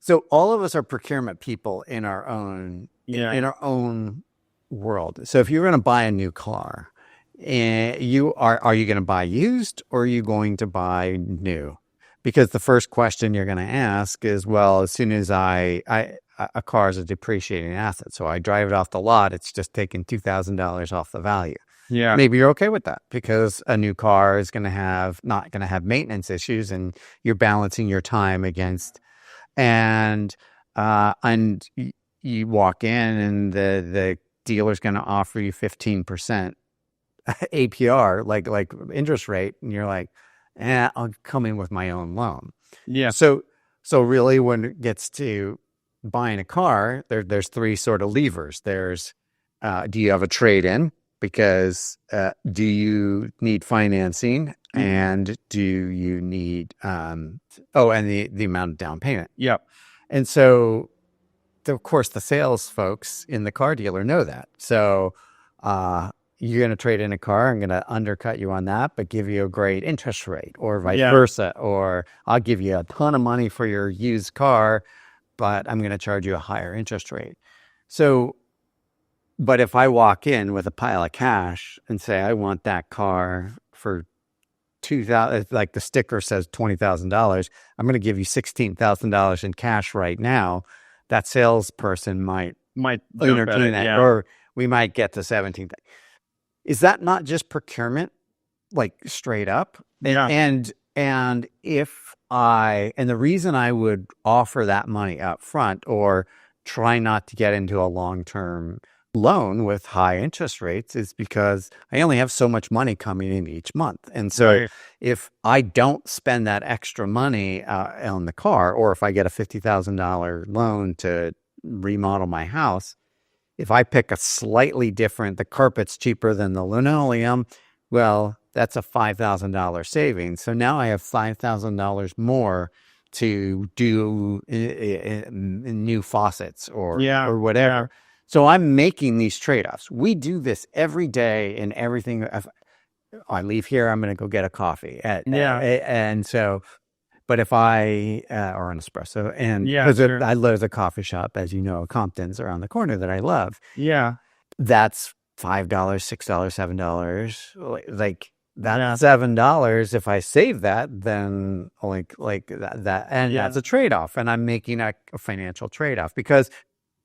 So all of us are procurement people in our own in our own world. So if you're going to buy a new car, are you going to buy used, or are you going to buy new? Because the first question you're going to ask is, well, as soon as a car is a depreciating asset, so I drive it off the lot, it's just taking $2,000 off the value. Yeah. Maybe you're okay with that because a new car is not going to have maintenance issues, and you're balancing your time against, and you walk in and the dealer's going to offer you 15% APR, like interest rate, and you're like, I'll come in with my own loan. Yeah. So really, when it gets to buying a car, there's three sort of levers. There's, do you have a trade-in? Because do you need financing, and do you need and the amount of down payment? Yep. And so, of course, the sales folks in the car dealer know that. So you're going to trade in a car, I'm going to undercut you on that, but give you a great interest rate, or vice versa. Or I'll give you a ton of money for your used car, but I'm going to charge you a higher interest rate. So, but if I walk in with a pile of cash and say, I want that car for $2,000, like the sticker says $20,000, I'm going to give you $16,000 in cash right now. That salesperson might entertain that, or we might get to 17. Is that not just procurement, like straight up? Yeah. And the reason I would offer that money up front, or try not to get into a long-term loan with high interest rates, is because I only have so much money coming in each month. And so if I don't spend that extra money on the car, or if I get a $50,000 loan to remodel my house, if I pick a slightly different, the carpet's cheaper than the linoleum, well, that's a $5,000 savings. So now I have $5,000 more to do new faucets or whatever. Yeah. So I'm making these trade-offs. We do this every day in everything. If I leave here, I'm going to go get a coffee. And so, but if I, or an espresso, and because I love the coffee shop, as you know, Compton's around the corner that I love. Yeah. That's $5, $6, $7. Like that $7. If I save that, then like that and that's a trade-off. And I'm making a financial trade-off because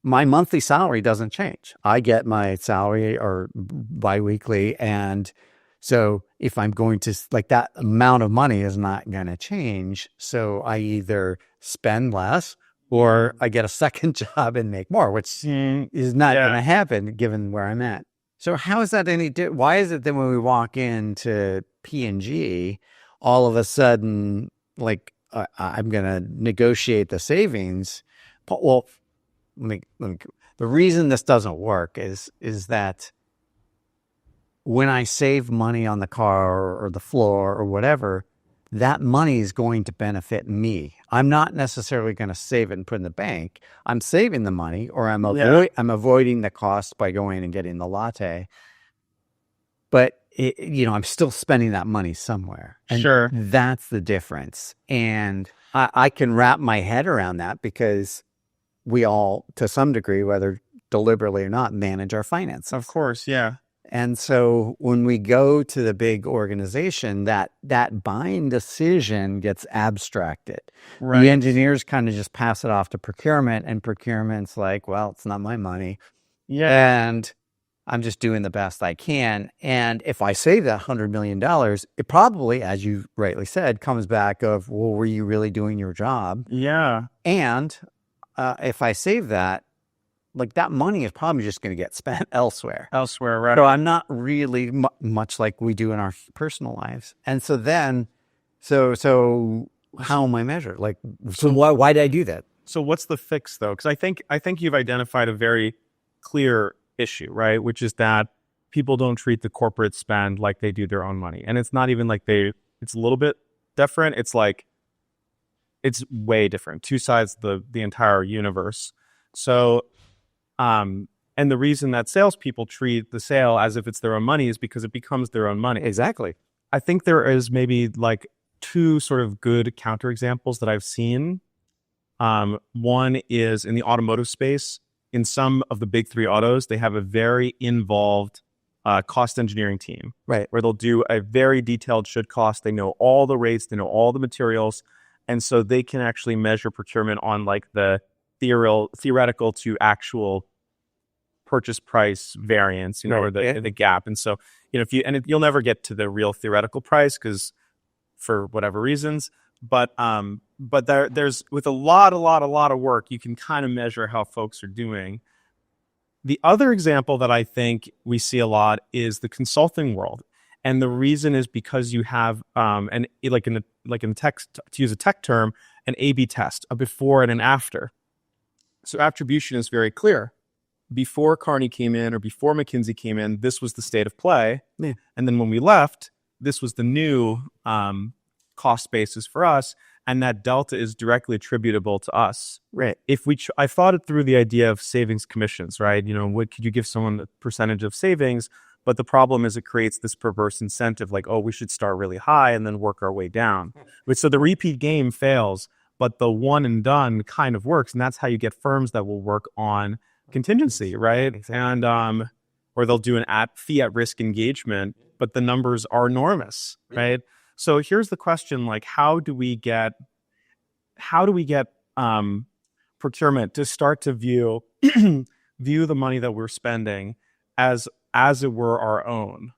my monthly salary doesn't change. I get my salary or biweekly, and so if I'm going to, like, that amount of money is not going to change. So I either spend less or I get a second job and make more, which is not going to happen given where I'm at. So how is that any different? Why is it that when we walk into P&G, all of a sudden, like, I'm going to negotiate the savings? Well, let me, the reason this doesn't work is that when I save money on the car or the floor or whatever, that money is going to benefit me. I'm not necessarily going to save it and put it in the bank. I'm saving the money, or I'm avoiding the cost by going and getting the latte. But I'm still spending that money somewhere. And that's the difference. And I can wrap my head around that because we all, to some degree, whether deliberately or not, manage our finances. Of course, yeah. And so when we go to the big organization, that buying decision gets abstracted. Right. The engineers kind of just pass it off to procurement, and procurement's like, well, it's not my money. Yeah. And I'm just doing the best I can. And if I save that $100 million, it probably, as you rightly said, comes back of, well, were you really doing your job? Yeah. And if I save that, like, that money is probably just going to get spent elsewhere. Right. So I'm not really much like we do in our personal lives. And so then, so how am I measured? Like, so why did I do that? So what's the fix though? Because I think you've identified a very clear issue, right? Which is that people don't treat the corporate spend like they do their own money. And it's not even like it's a little bit different. It's like, it's way different. Two sides of the entire universe. So, and the reason that salespeople treat the sale as if it's their own money is because it becomes their own money. Exactly. I think there is maybe like two sort of good counterexamples that I've seen. One is in the automotive space. In some of the big three autos, they have a very involved cost engineering team, right? Where they'll do a very detailed should cost. They know all the rates, they know all the materials, and so they can actually measure procurement on like the theoretical to actual purchase price variance, or the gap. And so, you'll never get to the real theoretical price because for whatever reasons, but there's with a lot of work, you can kind of measure how folks are doing. The other example that I think we see a lot is the consulting world. And the reason is because you have, like in tech, to use a tech term, an A/B test, a before and an after. So attribution is very clear. Before Carney came in or before McKinsey came in, this was the state of play. Yeah. And then when we left, this was the new cost basis for us. And that delta is directly attributable to us. Right. I thought it through the idea of savings commissions, right? What could you give someone a percentage of savings? But the problem is it creates this perverse incentive, like, oh, we should start really high and then work our way down. So the repeat game fails, but the one and done kind of works. And that's how you get firms that will work on contingency, right? Exactly. And or they'll do an fee at risk engagement, but the numbers are enormous, right? So here's the question: like, how do we get procurement to start to view the money that we're spending as it were our own?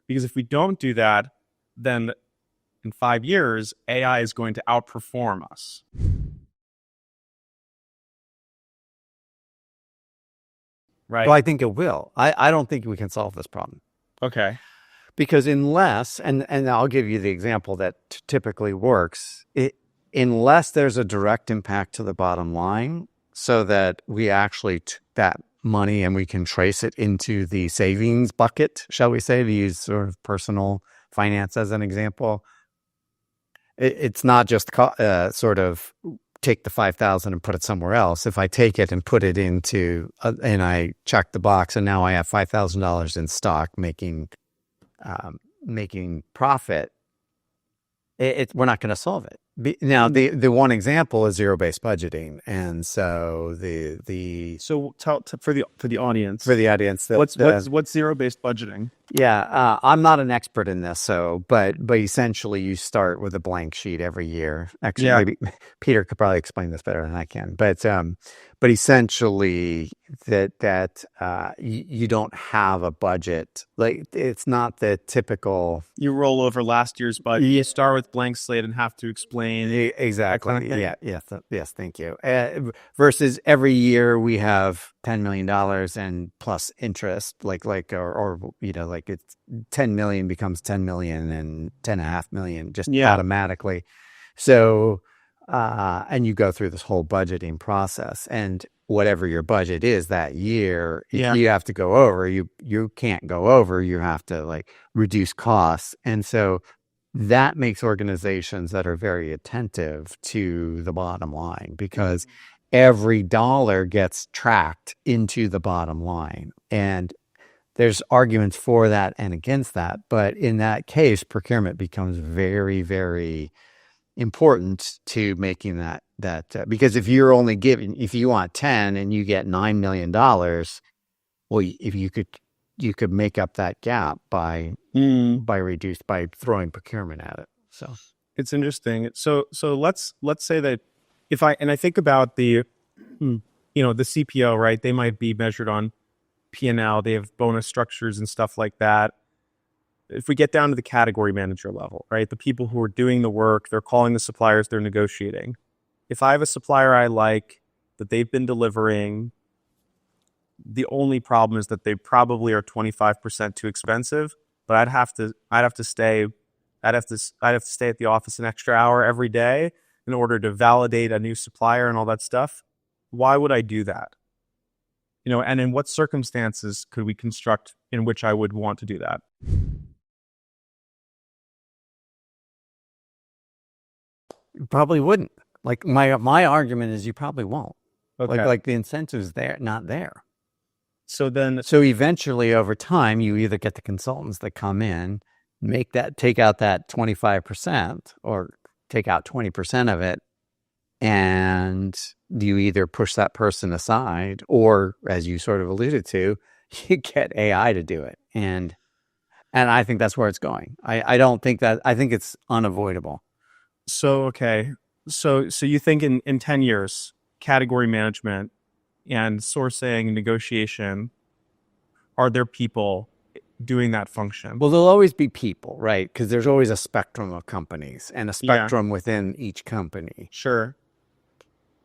Because if we don't do that, then in 5 years, AI is going to outperform us. Right. Well, I think it will. I don't think we can solve this problem. Okay. Because unless, and I'll give you the example that typically works, unless there's a direct impact to the bottom line. so that we actually took that money and we can trace it into the savings bucket, shall we say, to use sort of personal finance as an example. It's not just sort of take the 5,000 and put it somewhere else. If I take it and put it into and I check the box, and now I have $5,000 in stock making profit, we're not going to solve it. Now, the one example is zero-based budgeting, and so so tell for the audience, what's zero-based budgeting? Yeah, I'm not an expert in this, but essentially you start with a blank sheet every year. Actually, maybe Peter could probably explain this better than I can, but essentially that you don't have a budget. Like, it's not the typical. You roll over last year's budget. You start with blank slate and have to explain exactly. Kind of Yes. Thank you. Versus every year we have $10 million and plus interest, or it's 10 million becomes 10 million and 10.5 million just automatically. So, and you go through this whole budgeting process, and whatever your budget is that year, you have to go over. You can't go over. You have to reduce costs, and so that makes organizations that are very attentive to the bottom line, because every dollar gets tracked into the bottom line. And there's arguments for that and against that. But in that case, procurement becomes very, very important to making that because if you're only if you want 10 and you get $9 million, well, if you could make up that gap by throwing procurement at it. So it's interesting. So let's say that I think about the CPO, right? They might be measured on P&L. They have bonus structures and stuff like that. If we get down to the category manager level, right? The people who are doing the work, they're calling the suppliers, they're negotiating. If I have a supplier I like that they've been delivering, the only problem is that they probably are 25% too expensive, but I'd have to stay at the office an extra hour every day in order to validate a new supplier and all that stuff. Why would I do that? And in what circumstances could we construct in which I would want to do that? You probably wouldn't. My argument is you probably won't. Okay. Like the incentive's not there. So eventually over time, you either get the consultants that come in, take out that 25% or take out 20% of it, and you either push that person aside, or, as you sort of alluded to, you get AI to do it. And I think that's where it's going. I don't think that, I think it's unavoidable. So, okay. So you think in 10 years, category management and sourcing and negotiation, are there people doing that function? Well, there'll always be people, right? Because there's always a spectrum of companies and a spectrum within each company. Sure.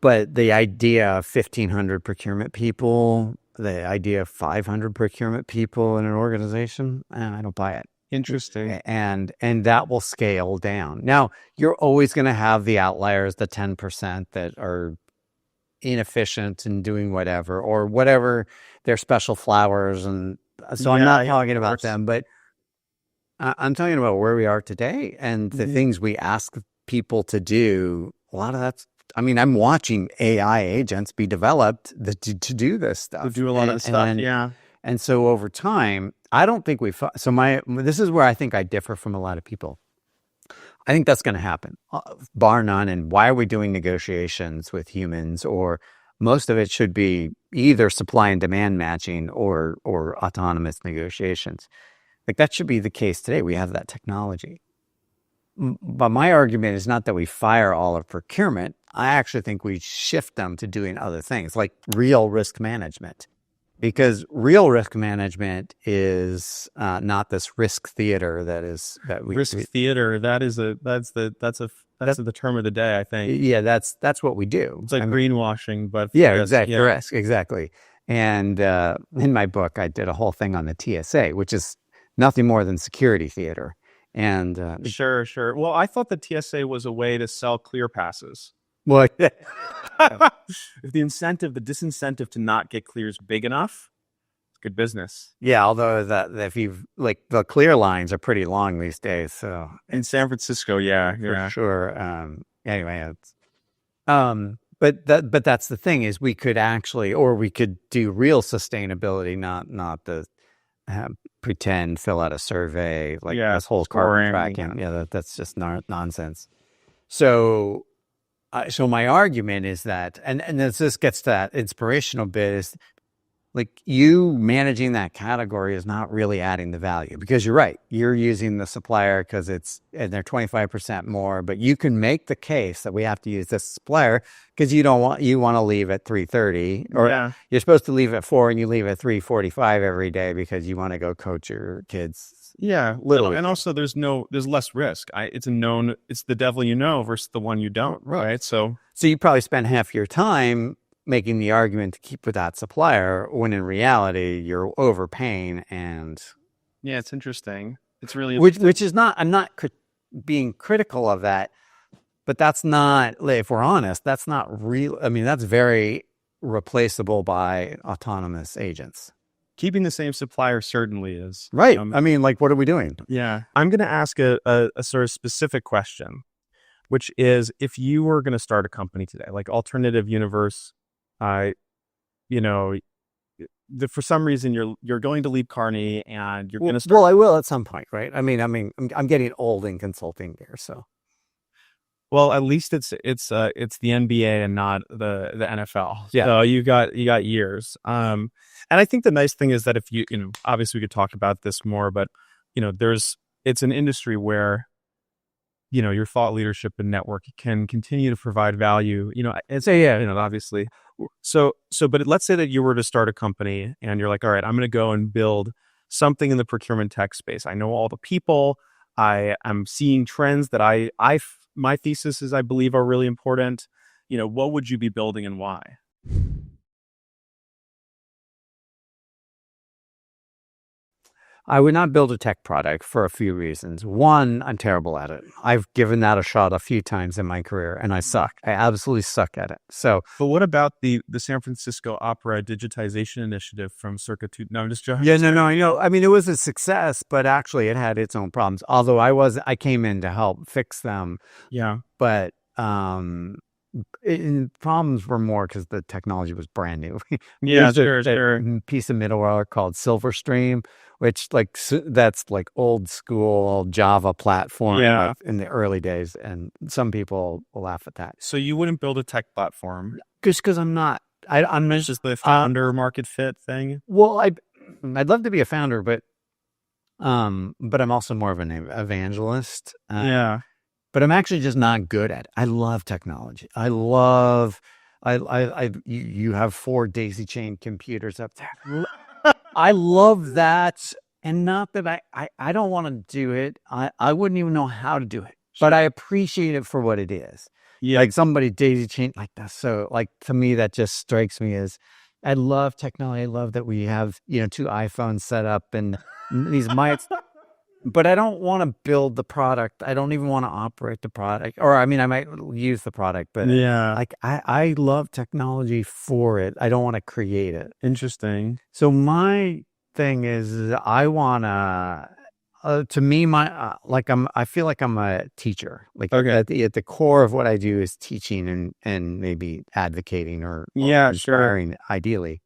But the idea of 1,500 procurement people, the idea of 500 procurement people in an organization, I don't buy it. Interesting. And that will scale down. Now, you're always going to have the outliers, the 10% that are inefficient and doing whatever their special flowers. And so I'm not talking about them, but I'm talking about where we are today and the things we ask people to do. A lot of that's, I'm watching AI agents be developed to do this stuff. To do a lot of stuff, And so over time, I don't think this is where I think I differ from a lot of people. I think that's going to happen, bar none. And why are we doing negotiations with humans? Or most of it should be either supply and demand matching or autonomous negotiations. That should be the case today. We have that technology. But my argument is not that we fire all of procurement. I actually think we shift them to doing other things, like real risk management. Because real risk management is not this risk theater theater. That's the term of the day, I think. Yeah, that's what we do. It's like greenwashing, but exactly. Risk, exactly. And in my book, I did a whole thing on the TSA, which is nothing more than security theater. And sure. Well, I thought the TSA was a way to sell clear passes. Well, If the disincentive to not get clear is big enough, it's good business. yeah, although if you've like the clear lines are pretty long these days, so In San Francisco, yeah, for yeah. sure. Anyway, but that's the thing is we could actually, or we could do real sustainability, not the pretend fill out a survey like this whole carbon tracking. Yeah, that's just nonsense. So, so my argument is that, and this gets to that inspirational bit is like you managing that category is not really adding the value because you're right. You're using the supplier because and they're 25% more, but you can make the case that we have to use this supplier because you want to leave at 3:30 or you're supposed to leave at 4 and you leave at 3:45 every day because you want to go coach your kids. Yeah. Literally. And also there's less risk. It's the devil you know versus the one you don't. Right. So you probably spend half your time making the argument to keep with that supplier when in reality you're overpaying. And yeah, it's interesting. It's really which is not, I'm not being critical of that, but that's not, if we're honest, that's not real. I mean, that's very replaceable by autonomous agents. Keeping the same supplier certainly is. Right. I mean, like, what are we doing? Yeah. I'm going to ask a sort of specific question, which is if you were going to start a company today, like Alternative Universe, for some reason you're going to leave Carney and you're going to start. Well, I will at some point, right? I mean, I'm getting old in consulting here, so. Well, at least it's the NBA and not the NFL. Yeah. So you got years. And I think the nice thing is that if obviously we could talk about this more, but it's an industry where your thought leadership and network can continue to provide value, and say, obviously. But let's say that you were to start a company and you're like, all right, I'm going to go and build something in the procurement tech space. I know all the people. I'm seeing trends that my thesis is, I believe, are really important. What would you be building and why? I would not build a tech product for a few reasons. One, I'm terrible at it. I've given that a shot a few times in my career and I suck. I absolutely suck at it. So, but what about the San Francisco Opera digitization initiative from circa No, I'm just joking. Yeah, no, I know. I mean, it was a success, but actually it had its own problems. Although I came in to help fix them. Yeah. But problems were more because the technology was brand new. Yeah, sure. Piece of middleware called Silverstream, which that's like old school Java platform in the early days, and some people will laugh at that. So you wouldn't build a tech platform just because I'm not. I'm just the founder market fit thing. Well, I'd love to be a founder, but I'm also more of an evangelist. But I'm actually just not good at it. I love technology. You have 4 daisy chain computers up there. I love that. And not that I don't want to do it. I wouldn't even know how to do it, but I appreciate it for what it is. Yeah. Like somebody daisy chain like that. So like to me, that just strikes me as I love technology. I love that we have, 2 iPhones set up and these mics. But I don't want to build the product. I don't even want to operate the product. Or, I mean, I might use the product, but like I love technology for it. I don't want to create it. Interesting. So my thing is I want to me, I feel like I'm a teacher. Like at the core of what I do is teaching and maybe advocating or inspiring, ideally.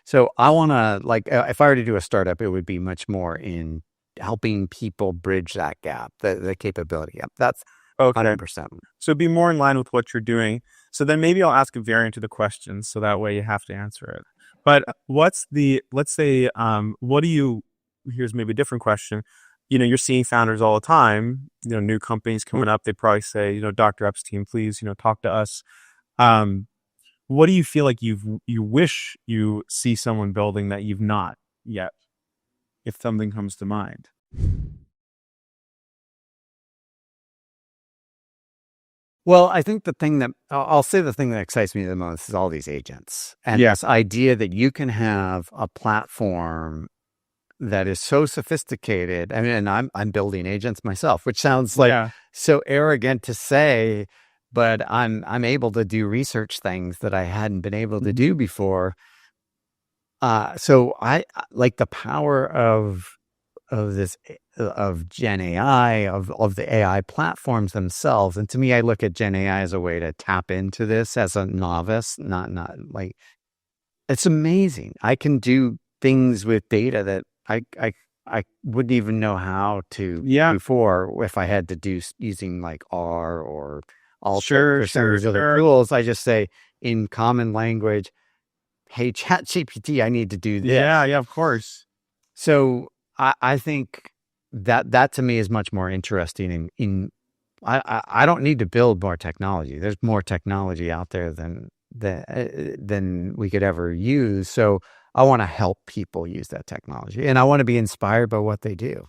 So I want to, if I were to do a startup, it would be much more in helping people bridge that gap, the capability gap. That's 100%. So be more in line with what you're doing. So then maybe I'll ask a variant to the question, so that way you have to answer it. But let's say, here's maybe a different question. You're seeing founders all the time, new companies coming up. They probably say, Dr. Epstein, please, talk to us. What do you feel like you wish you see someone building that you've not yet? If something comes to mind. Well, I think I'll say the thing that excites me the most is all these agents. And this idea that you can have a platform that is so sophisticated. I mean, and I'm building agents myself, which sounds like so arrogant to say, but I'm able to do research things that I hadn't been able to do before. So I like the power of this of Gen AI, of the AI platforms themselves. And to me, I look at Gen AI as a way to tap into this as a novice, not like it's amazing. I can do things with data that I wouldn't even know how to before if I had to do using like R or Alt or some of these other tools. I just say in common language, hey, Chat GPT, I need to do this. Yeah, of course. So I think that to me is much more interesting. I don't need to build more technology. There's more technology out there than we could ever use. So I want to help people use that technology, and I want to be inspired by what they do.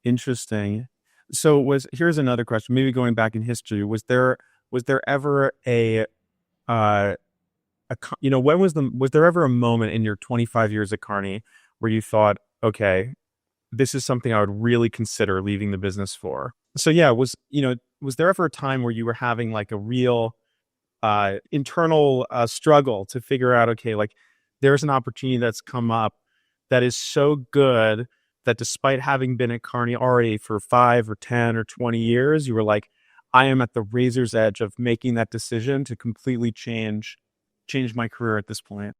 Interesting. So here's another question. Maybe going back in history, was there ever was there ever a moment in your 25 years at Carney where you thought, okay, this is something I would really consider leaving the business for? So yeah, was there ever a time where you were having like a real internal struggle to figure out, okay, like there's an opportunity that's come up that is so good that despite having been at Carney already for 5 or 10 or 20 years, you were like, I am at the razor's edge of making that decision to completely change my career at this point?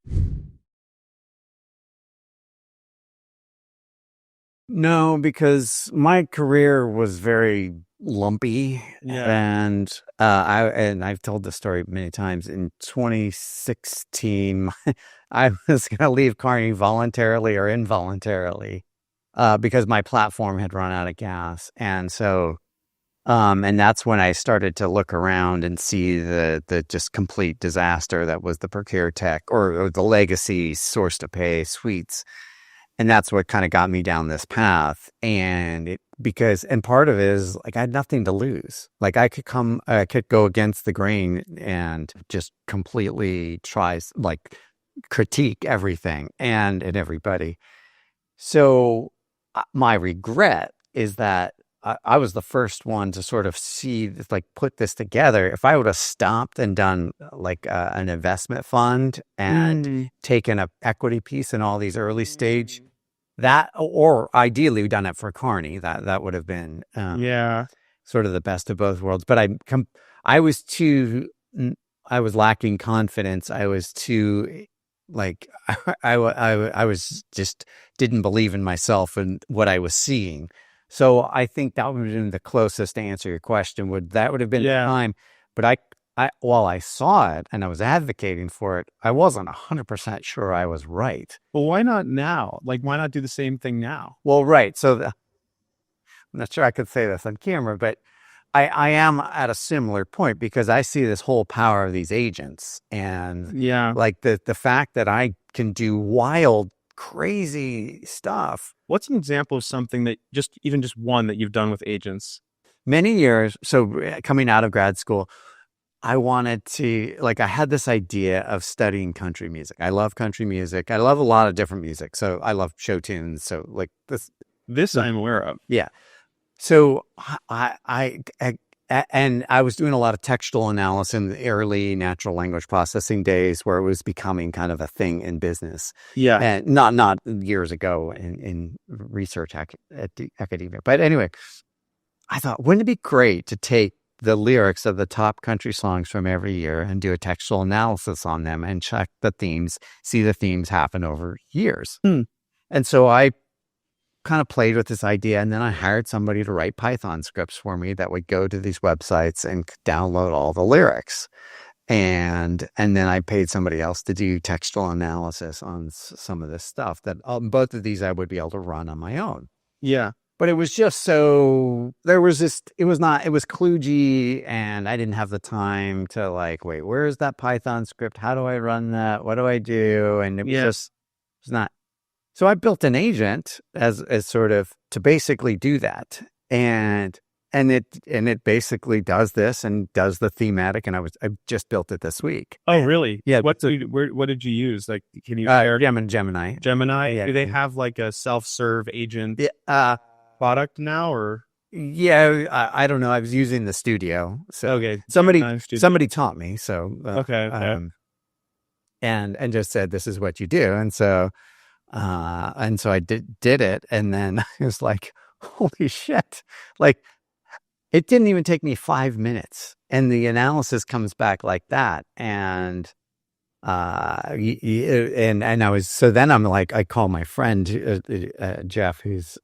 No, because my career was very lumpy, and I've told this story many times. In 2016, I was going to leave Carney voluntarily or involuntarily because my platform had run out of gas, and so and that's when I started to look around and see the just complete disaster that was the Procure Tech or the legacy source to pay suites. And that's what kind of got me down this path. And part of it is like I had nothing to lose. Like I could go against the grain and just completely critique everything and everybody. So my regret is that I was the first one to sort of see this, like put this together. If I would have stopped and done like an investment fund and taken a equity piece in all these early stage, or ideally we've done it for Carney, that would have been sort of the best of both worlds. But I was lacking confidence. I was too like I was just didn't believe in myself and what I was seeing. So I think that would have been the closest to answer your question. That would have been the time. But while I saw it and I was advocating for it, I wasn't 100% sure I was right. Well, why not now? Like, why not do the same thing now? Well, right. So I'm not sure I could say this on camera, but I am at a similar point because I see this whole power of these agents and like the fact that I can do wild, crazy stuff. What's an example of something that just one that you've done with agents? Many years. So coming out of grad school, I wanted to, like, I had this idea of studying country music. I love country music. I love a lot of different music. So I love show tunes. So like this I'm aware of. Yeah. So and I was doing a lot of textual analysis in the early natural language processing days where it was becoming kind of a thing in business. Yeah. And not years ago in research academia. But anyway, I thought, wouldn't it be great to take the lyrics of the top country songs from every year and do a textual analysis on them and check the themes, see the themes happen over years. And so I kind of played with this idea, and then I hired somebody to write Python scripts for me that would go to these websites and download all the lyrics. And then I paid somebody else to do textual analysis on some of this stuff that both of these I would be able to run on my own. Yeah. But it was just so it was kludgy, and I didn't have the time to like, wait, where's that Python script? How do I run that? What do I do? And it was not. So I built an agent as sort of to basically do that. And it basically does this and does the thematic. And I just built it this week. Oh, really? Yeah. What did you use? Like, can you share? Gemini. Gemini? Yeah. Do they have like a self-serve agent product now, or? Yeah, I don't know. I was using the studio, so Okay, somebody Nice, dude. somebody taught me. So Okay. and just said this is what you do, and so I did it, and then I was like, holy shit! Like it didn't even take me 5 minutes, and the analysis comes back like that, and and I was so then I'm like I call my friend Jeff who's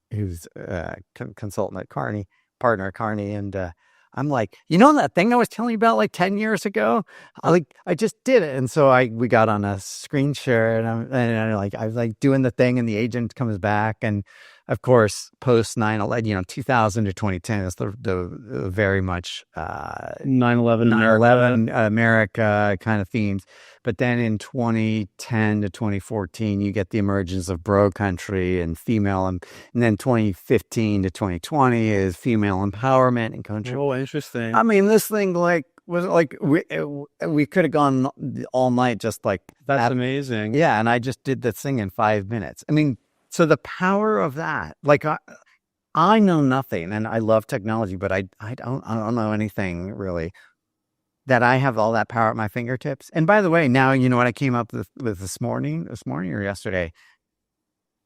consultant at Carney partner at Carney and I'm like, you know that thing I was telling you about like 10 years ago, I just did it. And so we got on a screen share I was like doing the thing and the agent comes back and of course post 9/11 2000 to 2010 is the very much 9/11 America. 9/11 America kind of themes. But then in 2010 to 2014, you get the emergence of bro country and female, and then 2015 to 2020 is female empowerment and country. Oh, interesting. I mean, this thing like was like we could have gone all night just like That's amazing. Yeah, and I just did this thing in 5 minutes. I mean, so the power of that, like I know nothing, and I love technology, but I don't know anything really that I have all that power at my fingertips. And by the way, now you know what I came up with this morning or yesterday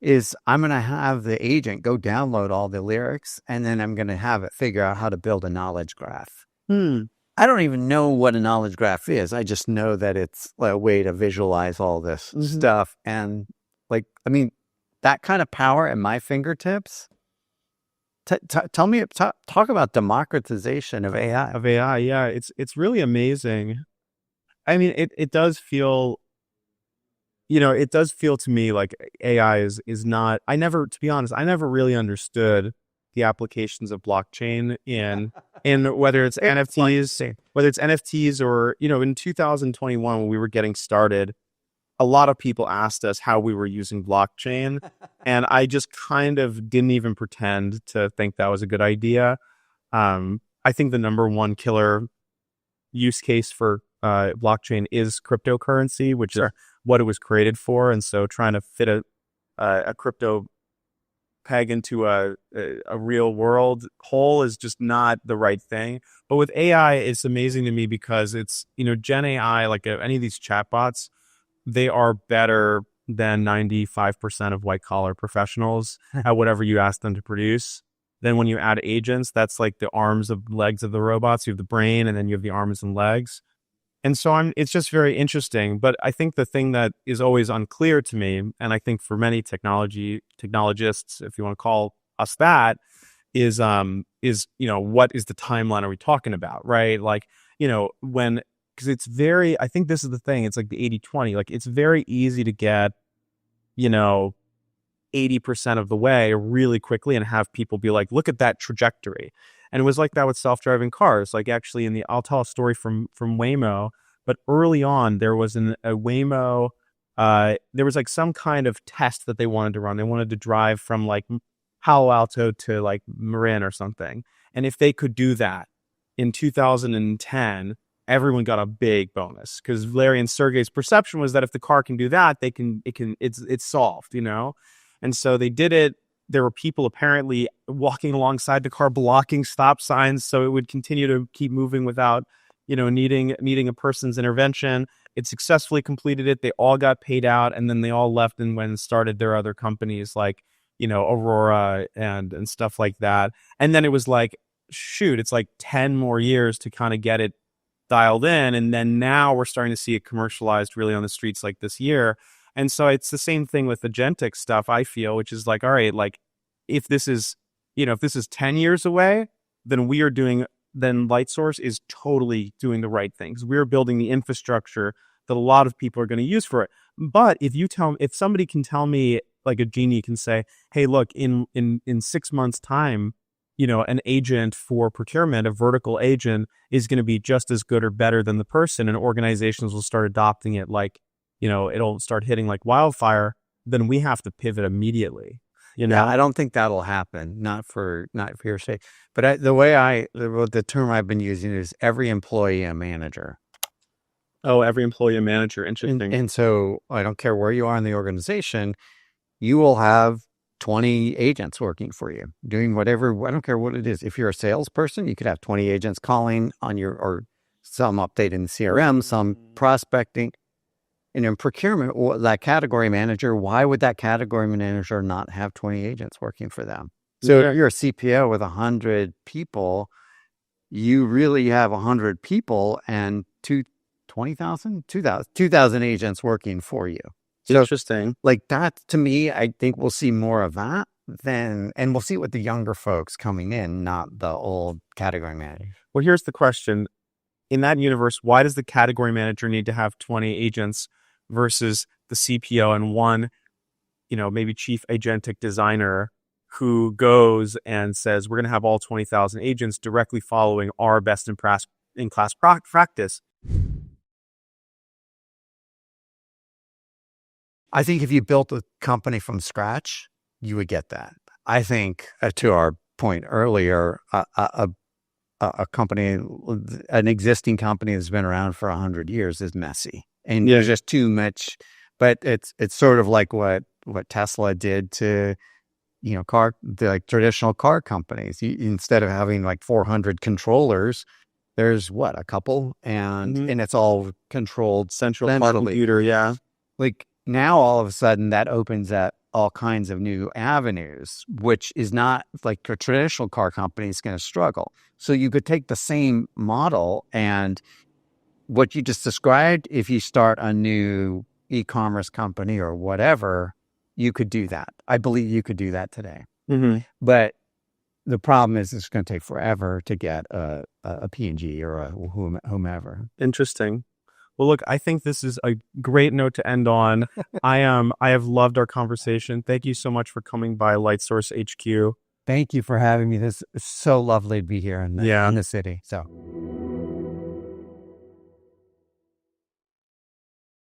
is I'm going to have the agent go download all the lyrics and then I'm going to have it figure out how to build a knowledge graph. I don't even know what a knowledge graph is. I just know that it's a way to visualize all this stuff. And like, I mean, that kind of power at my fingertips. Tell me, talk about democratization of AI. Yeah, it's really amazing. I mean, it does feel, it does feel to me like AI is not. To be honest, I never really understood the applications of blockchain in whether it's NFTs or in 2021 when we were getting started. A lot of people asked us how we were using blockchain, and I just kind of didn't even pretend to think that was a good idea. I think the number one killer use case for blockchain is cryptocurrency, which is what it was created for. And so trying to fit a crypto peg into a real world hole is just not the right thing. But with AI, it's amazing to me because it's, Gen AI, like any of these chatbots, they are better than 95% of white collar professionals at whatever you ask them to produce. Then when you add agents, that's like the arms and legs of the robots. You have the brain and then you have the arms and legs. And so it's just very interesting. But I think the thing that is always unclear to me, and I think for many technologists, if you want to call us that, is what is the timeline are we talking about, right? Like, because it's very, I think this is the thing, it's like the 80/20, like it's very easy to get, 80% of the way really quickly and have people be like, look at that trajectory. And it was like that with self-driving cars. Like actually I'll tell a story from Waymo, but early on there was a Waymo, there was like some kind of test that they wanted to run. They wanted to drive from like Palo Alto to like Marin or something. And if they could do that in 2010, everyone got a big bonus because Larry and Sergey's perception was that if the car can do that, it's solved, And so they did it. There were people apparently walking alongside the car, blocking stop signs, so it would continue to keep moving without, needing a person's intervention. It successfully completed it. They all got paid out, and then they all left and went and started their other companies like, Aurora and stuff like that. And then it was like, shoot, it's like 10 more years to kind of get it dialed in. And then now we're starting to see it commercialized really on the streets like this year. And so it's the same thing with agentic stuff, I feel, which is like, all right, like if this is 10 years away, then then LightSource is totally doing the right things. We're building the infrastructure that a lot of people are going to use for it. But if somebody can tell me, like a genie can say, hey, look, in 6 months time, an agent for procurement, a vertical agent is going to be just as good or better than the person, and organizations will start adopting it like, it'll start hitting like wildfire, then we have to pivot immediately. Yeah, I don't think that'll happen. Not for your sake. But the term I've been using is every employee a manager. Oh, every employee a manager. Interesting. And so I don't care where you are in the organization, you will have 20 agents working for you, doing whatever. I don't care what it is. If you're a salesperson, you could have 20 agents calling on your, or some update in the CRM, some prospecting. And in procurement, that category manager, why would that category manager not have 20 agents working for them? So if you're a CPO with 100 people, you really have 100 people and 2,000 agents working for you. So, interesting. Like that, to me, I think we'll see more of that and we'll see it with the younger folks coming in, not the old category manager. Well, here's the question. In that universe, why does the category manager need to have 20 agents versus the CPO and one, maybe chief agentic designer who goes and says, we're going to have all 20,000 agents directly following our best in class practice? I think if you built a company from scratch, you would get that. I think, to our point earlier, a company, an existing company that's been around for 100 years is messy, and there's just too much. But it's sort of like what Tesla did to, traditional car companies. Instead of having like 400 controllers, there's a couple, and it's all controlled central computer. Yeah. Like now, all of a sudden, that opens up all kinds of new avenues, which is not like a traditional car company is going to struggle. So you could take the same model and what you just described, if you start a new e-commerce company or whatever, you could do that. I believe you could do that today. Mm-hmm. But the problem is it's going to take forever to get a P&G or a whomever. Interesting. Well, look, I think this is a great note to end on. I have loved our conversation. Thank you so much for coming by LightSource HQ. Thank you for having me. This is so lovely to be here in the city. So.